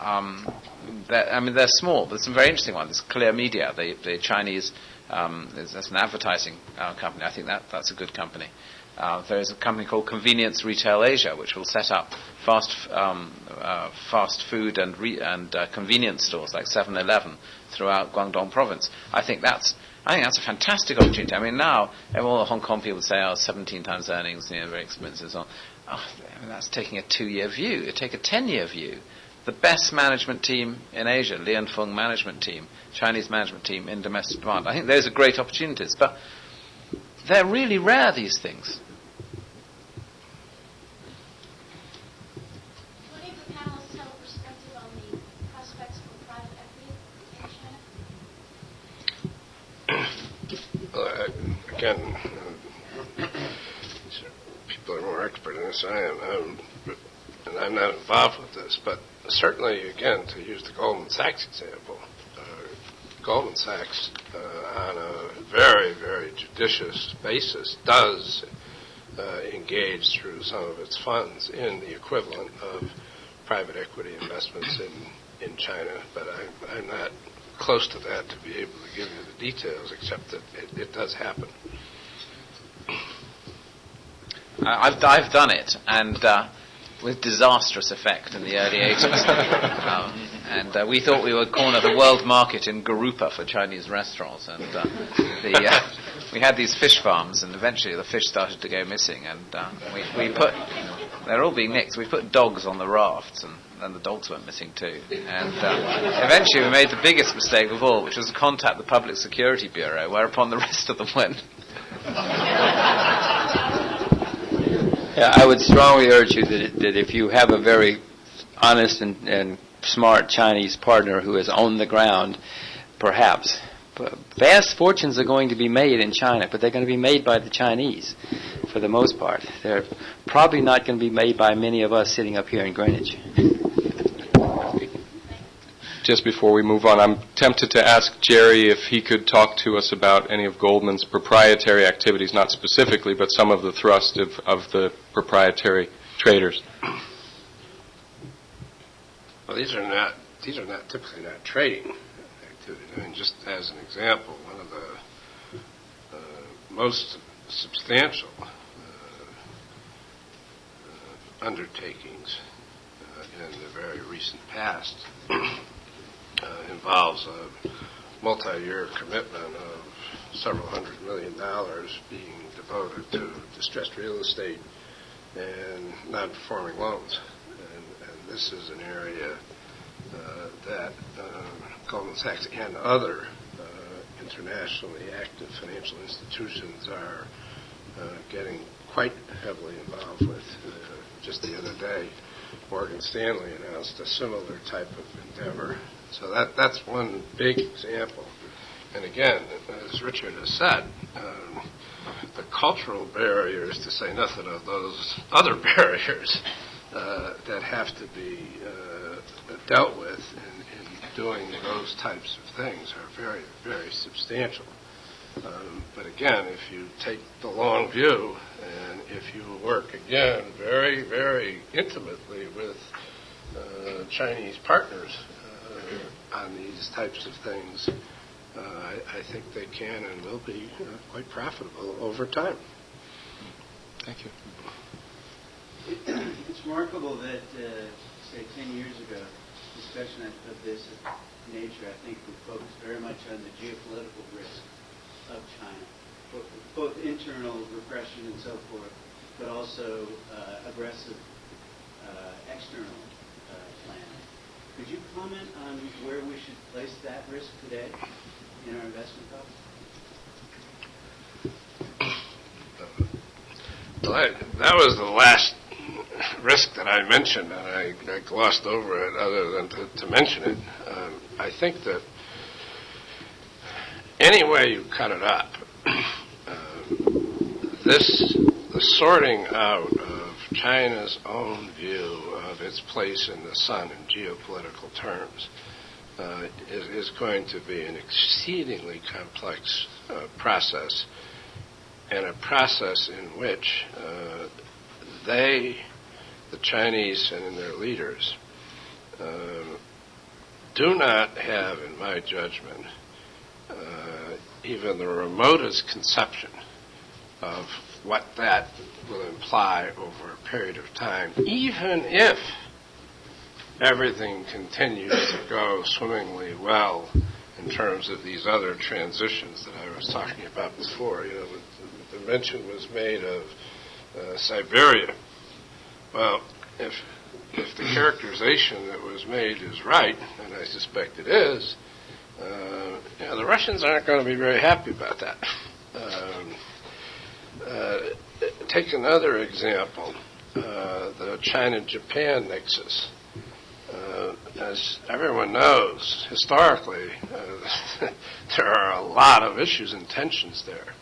they're small. There's some very interesting ones. There's Clear Media, the Chinese. That's an advertising company. I think that's a good company. There is a company called Convenience Retail Asia, which will set up fast food and convenience stores like 7-Eleven throughout Guangdong province. I think that's a fantastic opportunity. I mean, now all the Hong Kong people say, 17 times earnings, very expensive and so on. That's taking a 2-year view. You take a 10-year view. The best management team in Asia, Lian Feng management team, Chinese management team in domestic demand. I think those are great opportunities, but they're really rare, these things.
Do any of the panelists have a perspective on the prospects for private equity in China?
Well, again, people are more expert in this than I am, and I'm not involved with this, but certainly, again, to use the Goldman Sachs example, Goldman Sachs, on a very, very judicious basis, does engage through some of its funds in the equivalent of private equity investments in China, but I'm not close to that to be able to give you the details, except that it does happen.
I've done it, and with disastrous effect in the early 80s. And we thought we would corner the world market in Garupa for Chinese restaurants. And we had these fish farms, and eventually the fish started to go missing. And they're all being nicked. We put dogs on the rafts, and then the dogs went missing too. And eventually we made the biggest mistake of all, which was to contact the Public Security Bureau, whereupon the rest of them went.
Yeah, I would strongly urge you that if you have a very honest and smart Chinese partner who is on the ground, perhaps. But vast fortunes are going to be made in China, but they're going to be made by the Chinese for the most part. They're probably not going to be made by many of us sitting up here in Greenwich.
just before we move on, I'm tempted to ask Jerry if he could talk to us about any of Goldman's proprietary activities, not specifically, but some of the thrust of the proprietary traders.
Well, these are not typically not trading activities. I mean, just as an example, one of the most substantial undertakings in the very recent past involves a multi-year commitment of several $100 million being devoted to distressed real estate and non-performing loans. And this is an area that Goldman Sachs and other internationally active financial institutions are getting quite heavily involved with. Just the other day, Morgan Stanley announced a similar type of endeavor. So that's one big example. And again, as Richard has said, the cultural barriers, to say nothing of those other barriers that have to be dealt with in doing those types of things are very, very substantial. But again, if you take the long view and if you work, again, very, very intimately with Chinese partners on these types of things, I think they can and will be quite profitable over time.
Thank you.
It's remarkable that, say, 10 years ago, discussion of this nature, I think, would focus very much on the geopolitical risk of China, both internal repression and so forth, but also aggressive external planning. Could you comment on where we should place that risk today in our investment costs?
Well, that was the last risk that I mentioned, and I glossed over it other than to mention it. I think that any way you cut it up, the sorting out of China's own view of its place in the sun in geopolitical terms is going to be an exceedingly complex process, and a process in which the Chinese and their leaders, do not have, in my judgment, even the remotest conception of what that will imply over a period of time, even if everything continues to go swimmingly well in terms of these other transitions that I was talking about before. You know, the mention was made of Siberia. Well, if the characterization that was made is right, and I suspect it is, the Russians aren't going to be very happy about that. Take another example, the China-Japan nexus. As everyone knows, historically, there are a lot of issues and tensions there.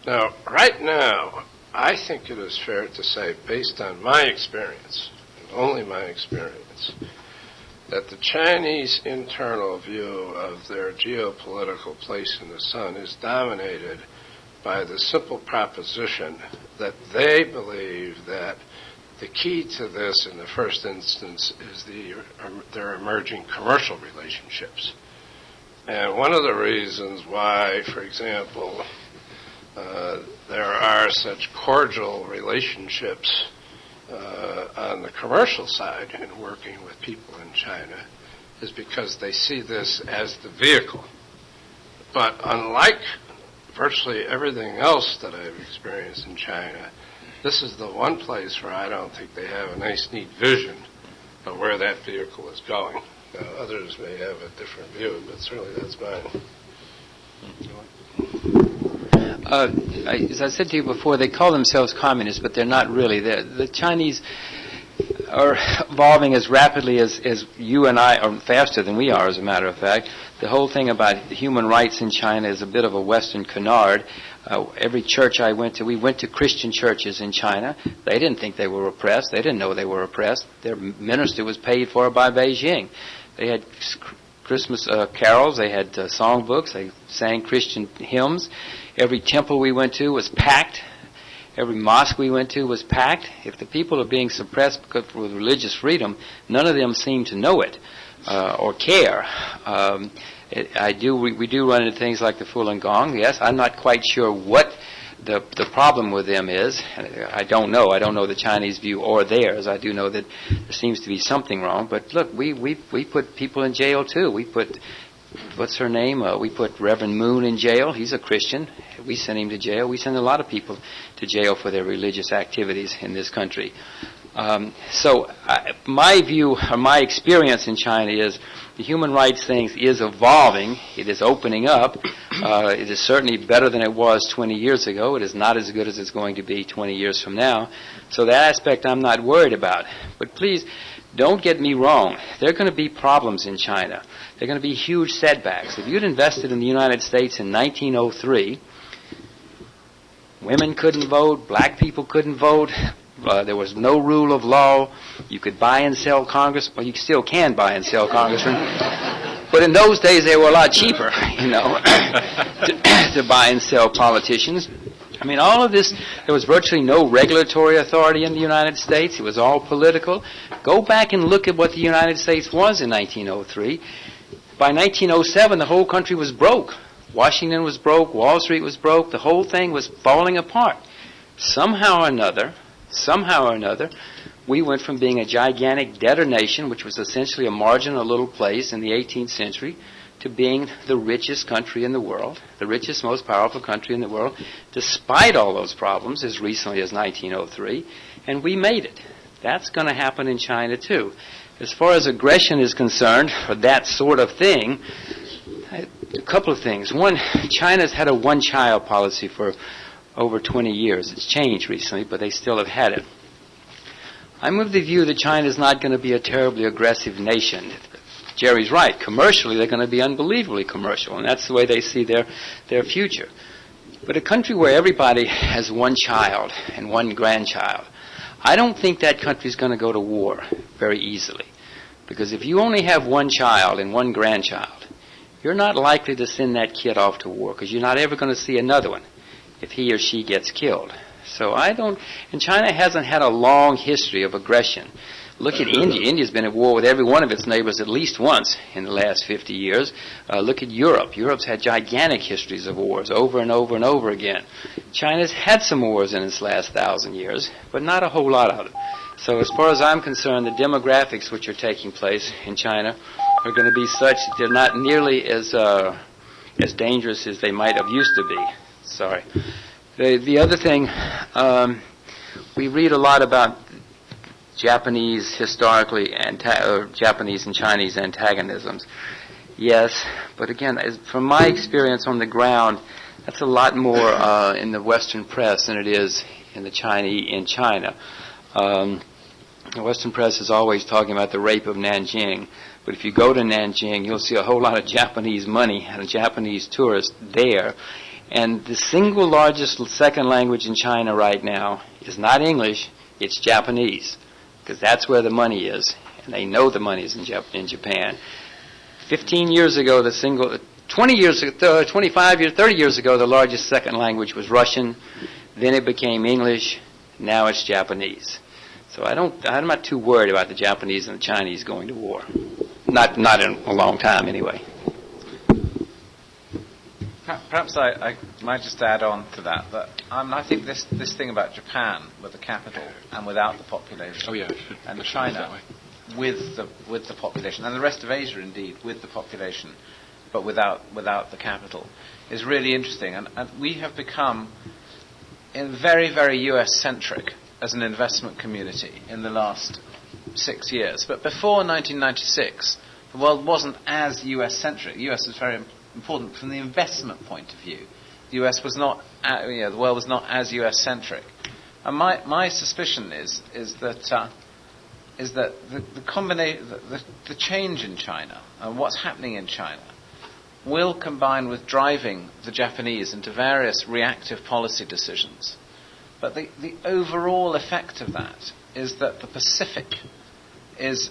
Now, right now, I think it is fair to say, based on my experience, and only my experience, that the Chinese internal view of their geopolitical place in the sun is dominated by the simple proposition that they believe that the key to this, in the first instance, is their emerging commercial relationships. And one of the reasons why, for example, there are such cordial relationships on the commercial side in working with people in China is because they see this as the vehicle. But unlike virtually everything else that I've experienced in China, this is the one place where I don't think they have a nice, neat vision of where that vehicle is going. Now, others may have a different view, but certainly that's mine.
As I said to you before, they call themselves communists, but they're not really. The Chinese are evolving as rapidly as you and I, or faster than we are, as a matter of fact. The whole thing about human rights in China is a bit of a Western canard. Every church I went to, we went to Christian churches in China. They didn't think they were oppressed. They didn't know they were oppressed. Their minister was paid for by Beijing. They had Christmas carols. They had songbooks. They sang Christian hymns. Every temple we went to was packed. Every mosque we went to was packed. If the people are being suppressed because with religious freedom, none of them seem to know it or care. We do run into things like the Falun Gong. Yes, I'm not quite sure what the problem with them is. I don't know. I don't know the Chinese view or theirs. I do know that there seems to be something wrong. But look, we put people in jail too. We put, what's her name? We put Reverend Moon in jail. He's a Christian. We send him to jail. We send a lot of people to jail for their religious activities in this country. My view, or my experience in China is the human rights thing is evolving. It is opening up. It is certainly better than it was 20 years ago. It is not as good as it's going to be 20 years from now. So that aspect I'm not worried about. But please, don't get me wrong. There are going to be problems in China. There are going to be huge setbacks. If you'd invested in the United States in 1903, women couldn't vote, black people couldn't vote, there was no rule of law. You could buy and sell Congress. Well, you still can buy and sell congressmen. But in those days, they were a lot cheaper, to buy and sell politicians. I mean, all of this, there was virtually no regulatory authority in the United States. It was all political. Go back and look at what the United States was in 1903. By 1907, the whole country was broke. Washington was broke. Wall Street was broke. The whole thing was falling apart. Somehow or another, we went from being a gigantic debtor nation, which was essentially a marginal little place in the 18th century, to being the richest country in the world, the richest, most powerful country in the world, despite all those problems as recently as 1903, and we made it. That's going to happen in China, too. As far as aggression is concerned, or that sort of thing, a couple of things. One, China's had a one-child policy for over 20 years. It's changed recently, but they still have had it. I'm of the view that China's not going to be a terribly aggressive nation. Jerry's right. Commercially, they're going to be unbelievably commercial, and that's the way they see their future. But a country where everybody has one child and one grandchild, I don't think that country's going to go to war very easily. Because if you only have one child and one grandchild, you're not likely to send that kid off to war because you're not ever going to see another one if he or she gets killed. So and China hasn't had a long history of aggression. Look at India. India's been at war with every one of its neighbors at least once in the last 50 years. Look at Europe. Europe's had gigantic histories of wars over and over and over again. China's had some wars in its last 1,000 years, but not a whole lot of it. So as far as I'm concerned, the demographics which are taking place in China are going to be such that they're not nearly as dangerous as they might have used to be. Sorry. The other thing, we read a lot about Japanese historically, Japanese and Chinese antagonisms. Yes, but again, from my experience on the ground, that's a lot more in the Western press than it is in China. The Western press is always talking about the rape of Nanjing, but if you go to Nanjing, you'll see a whole lot of Japanese money and Japanese tourists there. And the single largest second language in China right now is not English, it's Japanese, because that's where the money is, and they know the money is in Japan. 15 years ago, 20 years, 25 years, 30 years ago, the largest second language was Russian. Then it became English. Now it's Japanese. So I'm not too worried about the Japanese and the Chinese going to war. Not in a long time, anyway.
Perhaps I might just add on to that I think this thing about Japan with the capital and without the population, and China with the population, and the rest of Asia indeed with the population, but without the capital, is really interesting. And we have become very, very US-centric as an investment community in the last 6 years. But before 1996, the world wasn't as US-centric. The US was very important from the investment point of view. The US was not, the world was not as US-centric. And my suspicion is that the combination, the change in China and what's happening in China will combine with driving the Japanese into various reactive policy decisions. But the overall effect of that is that the Pacific is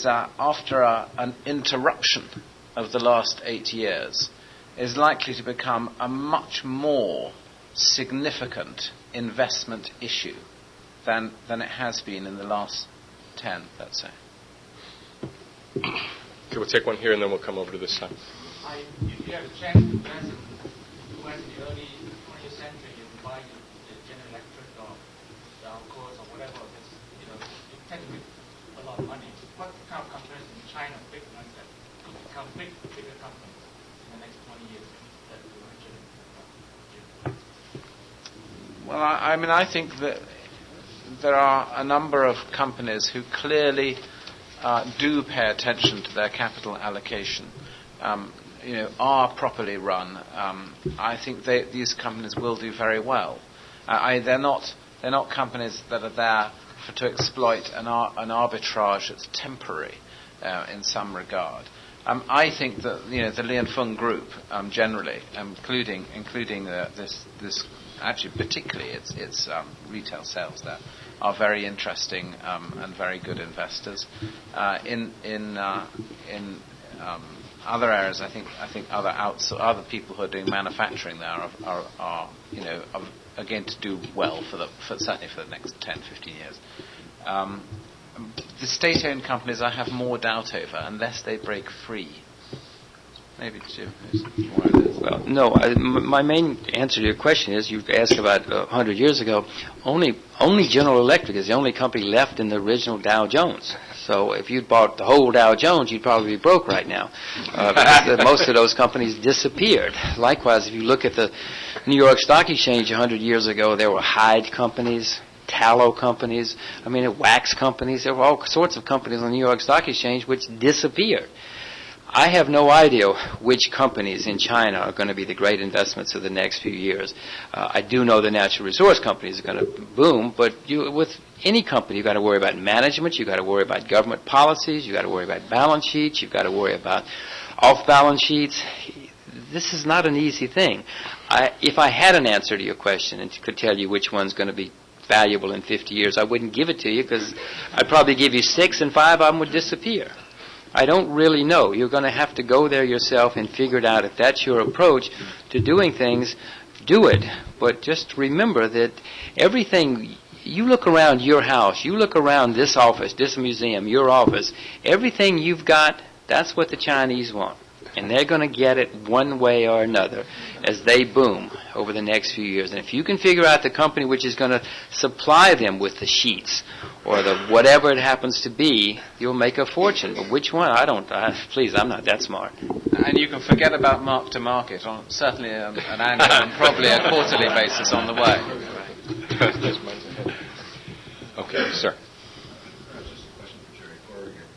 after an interruption of the last 8 years, is likely to become a much more significant investment issue than it has been in the last 10, let's say.
Okay, we'll take one here and then we'll come over to this side.
If you have a chance to visit US in the early 20th century, you buy the General Electric or Dow Course or whatever, it tends to make a lot of money. What kind of companies in China, big ones that could become bigger companies in the next 20 years that you mentioned?
Well, I think that there are a number of companies who clearly do pay attention to their capital allocation. Are properly run. I think these companies will do very well. They're not companies that are there to exploit an arbitrage that's temporary in some regard. I think that the Li and Fung Group generally, including this actually particularly its retail sales there, are very interesting and very good investors. In other areas, I think other people who are doing manufacturing there are going to do well certainly for the next 10, 15 years. The state-owned companies I have more doubt over unless they break free. Maybe Jim is more of this.
Well, no. My main answer to your question is you asked about 100 years ago. Only General Electric is the only company left in the original Dow Jones. So if you'd bought the whole Dow Jones, you'd probably be broke right now. Because most of those companies disappeared. Likewise, if you look at the New York Stock Exchange 100 years ago, there were hide companies, tallow companies, wax companies. There were all sorts of companies on the New York Stock Exchange which disappeared. I have no idea which companies in China are going to be the great investments of the next few years. I do know the natural resource companies are going to boom, but with any company, you've got to worry about management, you've got to worry about government policies, you've got to worry about balance sheets, you've got to worry about off-balance sheets. This is not an easy thing. If I had an answer to your question and could tell you which one's going to be valuable in 50 years, I wouldn't give it to you because I'd probably give you 6 and 5 of them would disappear. I don't really know. You're going to have to go there yourself and figure it out. If that's your approach to doing things, do it. But just remember that everything, you look around your house, you look around this office, this museum, your office, everything you've got, that's what the Chinese want. And they're going to get it one way or another as they boom over the next few years. And if you can figure out the company which is going to supply them with the sheets or the whatever it happens to be, you'll make a fortune. But which one? Please, I'm not that smart.
And you can forget about mark to market on certainly an annual and probably a quarterly basis on the way.
Okay, sir.
Just a question for Jerry Corrigan.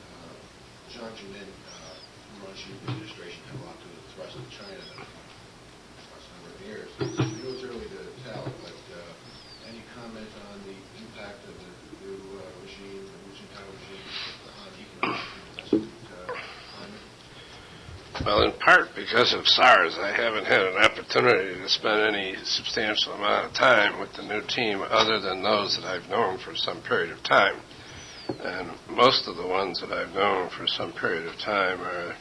John Junin, who runs the administration, had a lot to do with thrust in China the last number of years. I know it's early to tell, but any comment on the impact of the new regime, the Wu Jintao regime, on economic investment climate?
Well, in part because of SARS, I haven't had an opportunity to spend any substantial amount of time with the new team other than those that I've known for some period of time. And most of the ones that I've known for some period of time are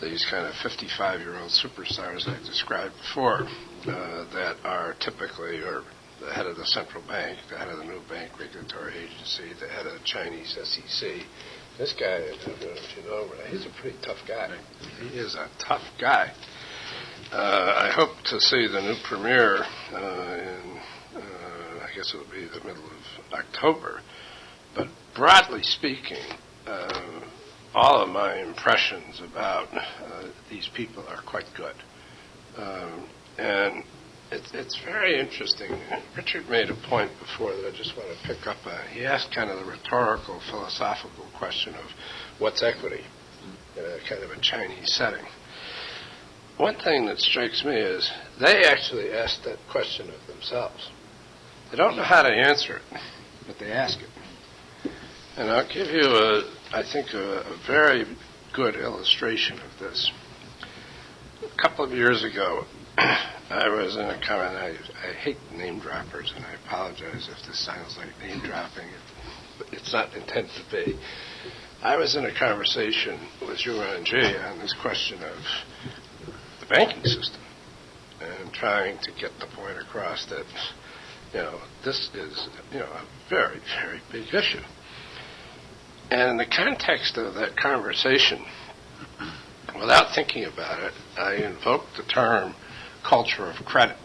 these kind of 55-year-old superstars I described before that are typically the head of the central bank, the head of the new bank regulatory agency, the head of the Chinese SEC. This guy, I don't know if you know, but he's a pretty tough guy. He is a tough guy. I hope to see the new premier I guess it'll be the middle of October. But broadly speaking, all of my impressions about these people are quite good. And it's very interesting. Richard made a point before that I just want to pick up on. He asked kind of the rhetorical, philosophical question of what's equity in a kind of a Chinese setting. One thing that strikes me is they actually ask that question of themselves. They don't know how to answer it, but they ask it. And I'll give you, I think, a very good illustration of this. A couple of years ago, I was in a comment. I hate name droppers, and I apologize if this sounds like name dropping. it's not intended to be. I was in a conversation with Juranji on this question of the banking system and trying to get the point across that, this is, a very, very big issue. And in the context of that conversation, without thinking about it, I invoked the term culture of credit,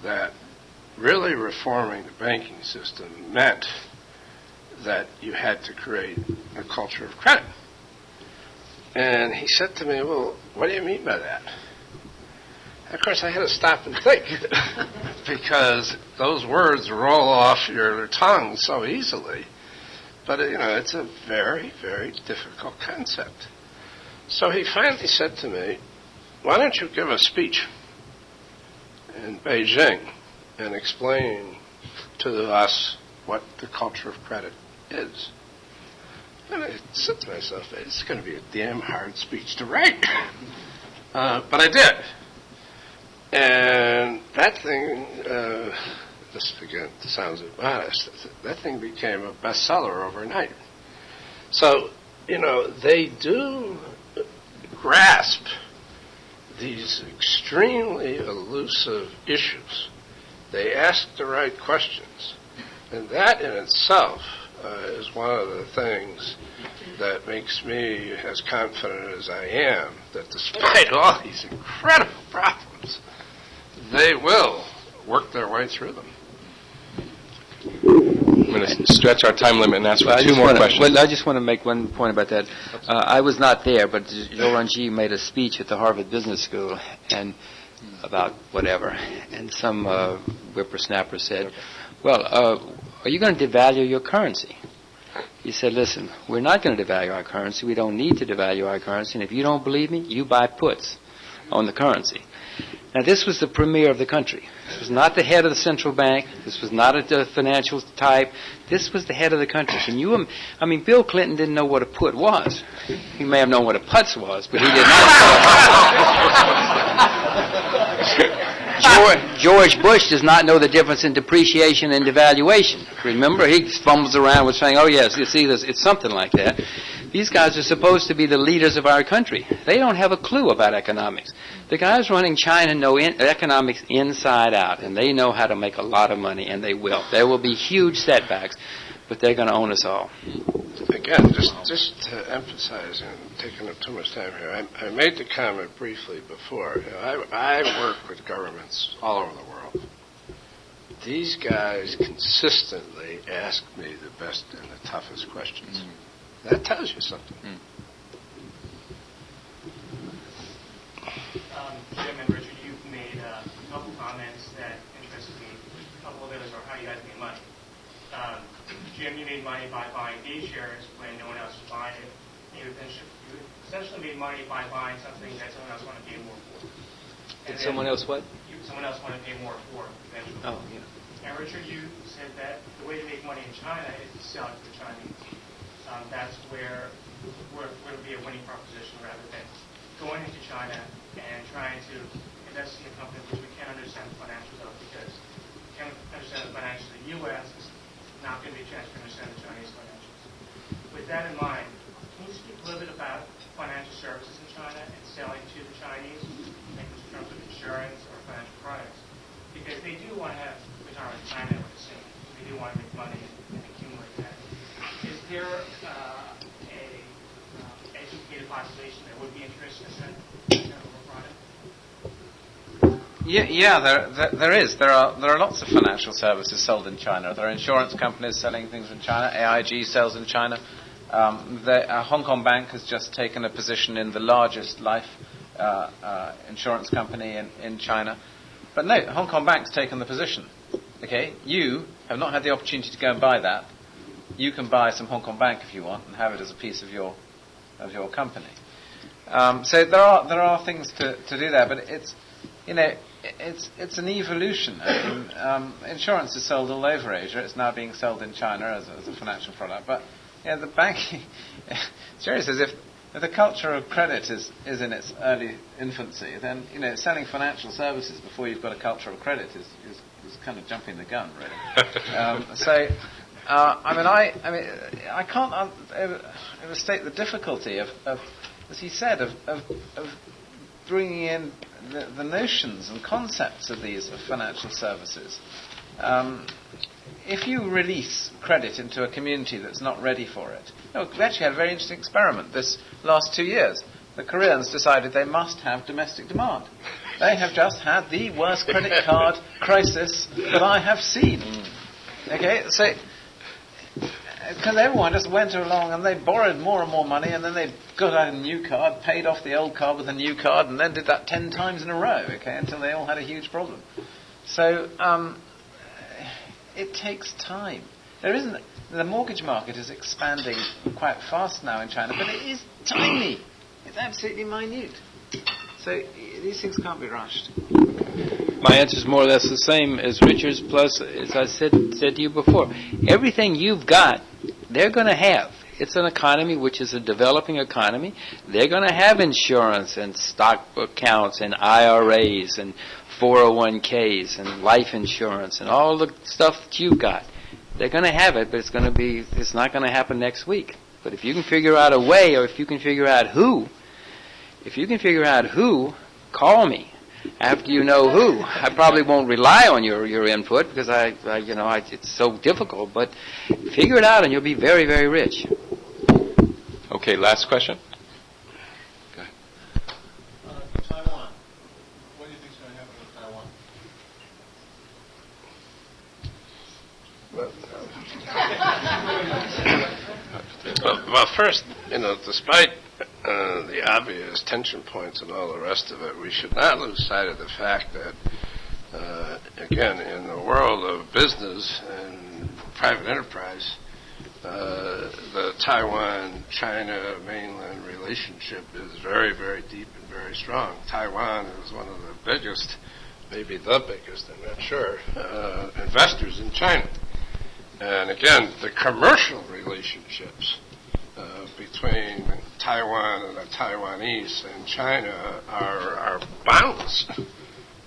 that really reforming the banking system meant that you had to create a culture of credit. And he said to me, well, what do you mean by that? And of course, I had to stop and think because those words roll off your tongue so easily. But, it's a very, very difficult concept. So he finally said to me, why don't you give a speech in Beijing and explain to us what the culture of credit is? And I said to myself, it's going to be a damn hard speech to write. But I did. And that thing, this again sounds modest, that thing became a bestseller overnight. So, they do grasp these extremely elusive issues. They ask the right questions. And that in itself is one of the things that makes me as confident as I am that despite all these incredible problems, they will work their way through them.
I'm going to stretch our time limit and ask for two more questions.
Well, I just want to make one point about that. I was not there, but Zhou made a speech at the Harvard Business School and about whatever, and some whippersnapper said, well, are you going to devalue your currency? He said, listen, we're not going to devalue our currency. We don't need to devalue our currency, and if you don't believe me, you buy puts on the currency. Now, this was the premier of the country. This was not the head of the central bank. This was not a financial type. This was the head of the country. Can you? Bill Clinton didn't know what a put was. He may have known what a putz was, but he did not. George Bush does not know the difference in depreciation and devaluation. Remember, he fumbles around with saying, "Oh yes, you see this. It's something like that." These guys are supposed to be the leaders of our country. They don't have a clue about economics. The guys running China know economics inside out, and they know how to make a lot of money, and they will. There will be huge setbacks, but they're going to own us all.
Again, just to emphasize, and taking up too much time here, I made the comment briefly before. I work with governments all over the world. These guys consistently ask me the best and the toughest questions. That tells you something.
Jim and Richard, you've made a couple comments that interested me. A couple of those are how you guys make money. Jim, you made money by buying D shares when no one else was buying it. You essentially made money by buying something that someone else wanted to pay more for.
Did someone else what?
Someone else wanted to pay more for eventually.
Oh, yeah.
And Richard, you said that the way to make money in China is to sell it to the Chinese. That's where it'll be a winning proposition rather than going into China and trying to invest in a company which we can't understand the financials of because we can't understand the financials of the U.S. It's not going to be a chance to understand the Chinese financials. With that in mind, can you speak a little bit about financial services in China and selling to the Chinese, like in terms of insurance or financial products? Because they do want to have retirement in China, I would assume. They do want to make money and accumulate that. Is there a educated population that would be interested in that product?
There is. There are lots of financial services sold in China. There are insurance companies selling things in China. AIG sells in China. Hong Kong Bank has just taken a position in the largest life insurance company in China. But no, Hong Kong Bank's taken the position. Okay, you have not had the opportunity to go and buy that. You can buy some Hong Kong Bank if you want and have it as a piece of your company. So there are things to do there, but it's an evolution. Insurance is sold all over Asia. It's now being sold in China as a financial product. But the banking, Jerry says, if the culture of credit is in its early infancy, then selling financial services before you've got a culture of credit is kind of jumping the gun, really. So I can't overstate the difficulty of, as he said, of bringing in the notions and concepts of these financial services. If you release credit into a community that's not ready for it, we actually had a very interesting experiment this last 2 years. The Koreans decided they must have domestic demand. They have just had the worst credit card crisis that I have seen. Okay, so because everyone just went along and they borrowed more and more money, and then they got out a new card, paid off the old card with a new card, and then did that 10 times in a row, okay, until they all had a huge problem. So it takes time. The mortgage market is expanding quite fast now in China, but it is tiny. It's absolutely minute. So these things can't be rushed.
My answer is more or less the same as Richard's, plus, as I said to you before, everything you've got, they're going to have. It's an economy which is a developing economy. They're going to have insurance and stock accounts and IRAs and 401ks and life insurance and all the stuff that you've got. They're going to have it, but it's not going to happen next week. But if you can figure out a way, or if you can figure out who, call me after you know who. I probably won't rely on your input because it's so difficult, but figure it out and you'll be very, very rich.
Okay, last question.
Taiwan. What do you think is going to happen with Taiwan?
Well, first, despite the obvious tension points and all the rest of it, we should not lose sight of the fact that, again, in the world of business and private enterprise, the Taiwan-China mainland relationship is very, very deep and very strong. Taiwan is one of the biggest, maybe the biggest, I'm not sure, investors in China. And again, the commercial relationships between Taiwan and the Taiwanese and China are boundless.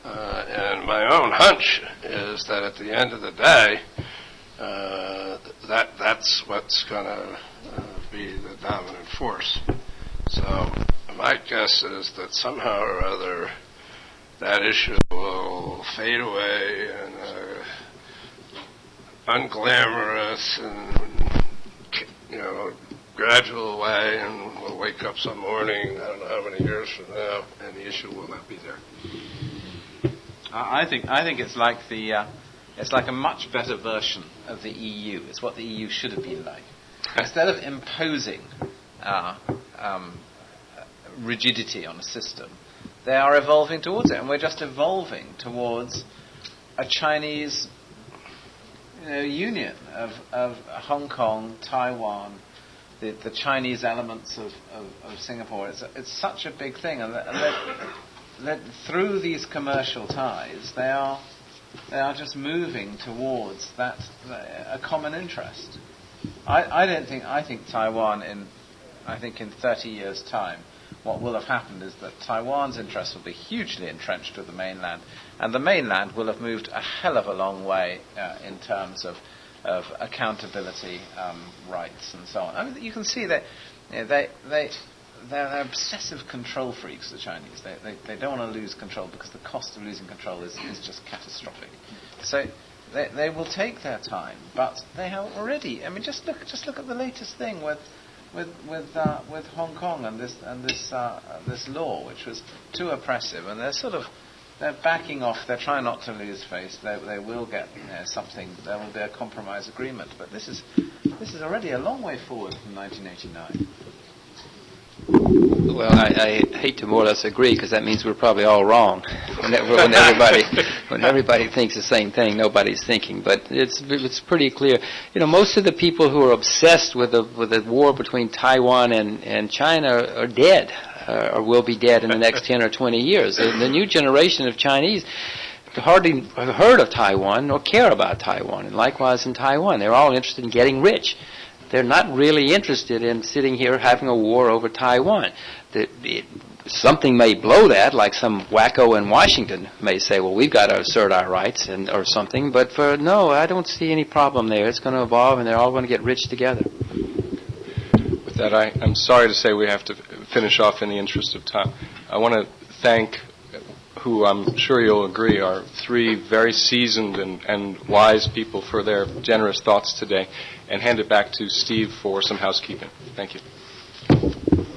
And my own hunch is that at the end of the day, that's what's going to be the dominant force. So my guess is that somehow or other that issue will fade away in an unglamorous and gradual way, and we'll wake up some morning, I don't know how many years from now, and the issue will not be there.
I think it's like it's like a much better version of the EU. It's what the EU should have been like. Instead of imposing rigidity on a system, they are evolving towards it, and we're just evolving towards a Chinese union of Hong Kong, Taiwan, the Chinese elements of Singapore. It's such a big thing, and that through these commercial ties, they are just moving towards a common interest. I think Taiwan in 30 years' time, what will have happened is that Taiwan's interests will be hugely entrenched with the mainland, and the mainland will have moved a hell of a long way in terms of accountability, rights, and so on. I mean, you can see that they're obsessive control freaks, the Chinese. They don't want to lose control because the cost of losing control is just catastrophic. So they will take their time, but they have already. I mean, just look at the latest thing with Hong Kong and this law, which was too oppressive, and they're backing off. They're trying not to lose face. They will get something. There will be a compromise agreement. But this is already a long way forward from 1989.
Well, I hate to more or less agree, because that means we're probably all wrong. When everybody thinks the same thing, nobody's thinking. But it's pretty clear. Most of the people who are obsessed with the war between Taiwan and China are dead, or will be dead in the next 10 or 20 years. The new generation of Chinese hardly have heard of Taiwan nor care about Taiwan, and likewise in Taiwan. They're all interested in getting rich. They're not really interested in sitting here having a war over Taiwan. something may blow that, like some wacko in Washington may say, well, we've got to assert our rights or something. But no, I don't see any problem there. It's going to evolve, and they're all going to get rich together.
With that, I'm sorry to say we have to finish off in the interest of time. I want to thank, who I'm sure you'll agree are three very seasoned and wise people for their generous thoughts today, and hand it back to Steve for some housekeeping. Thank you.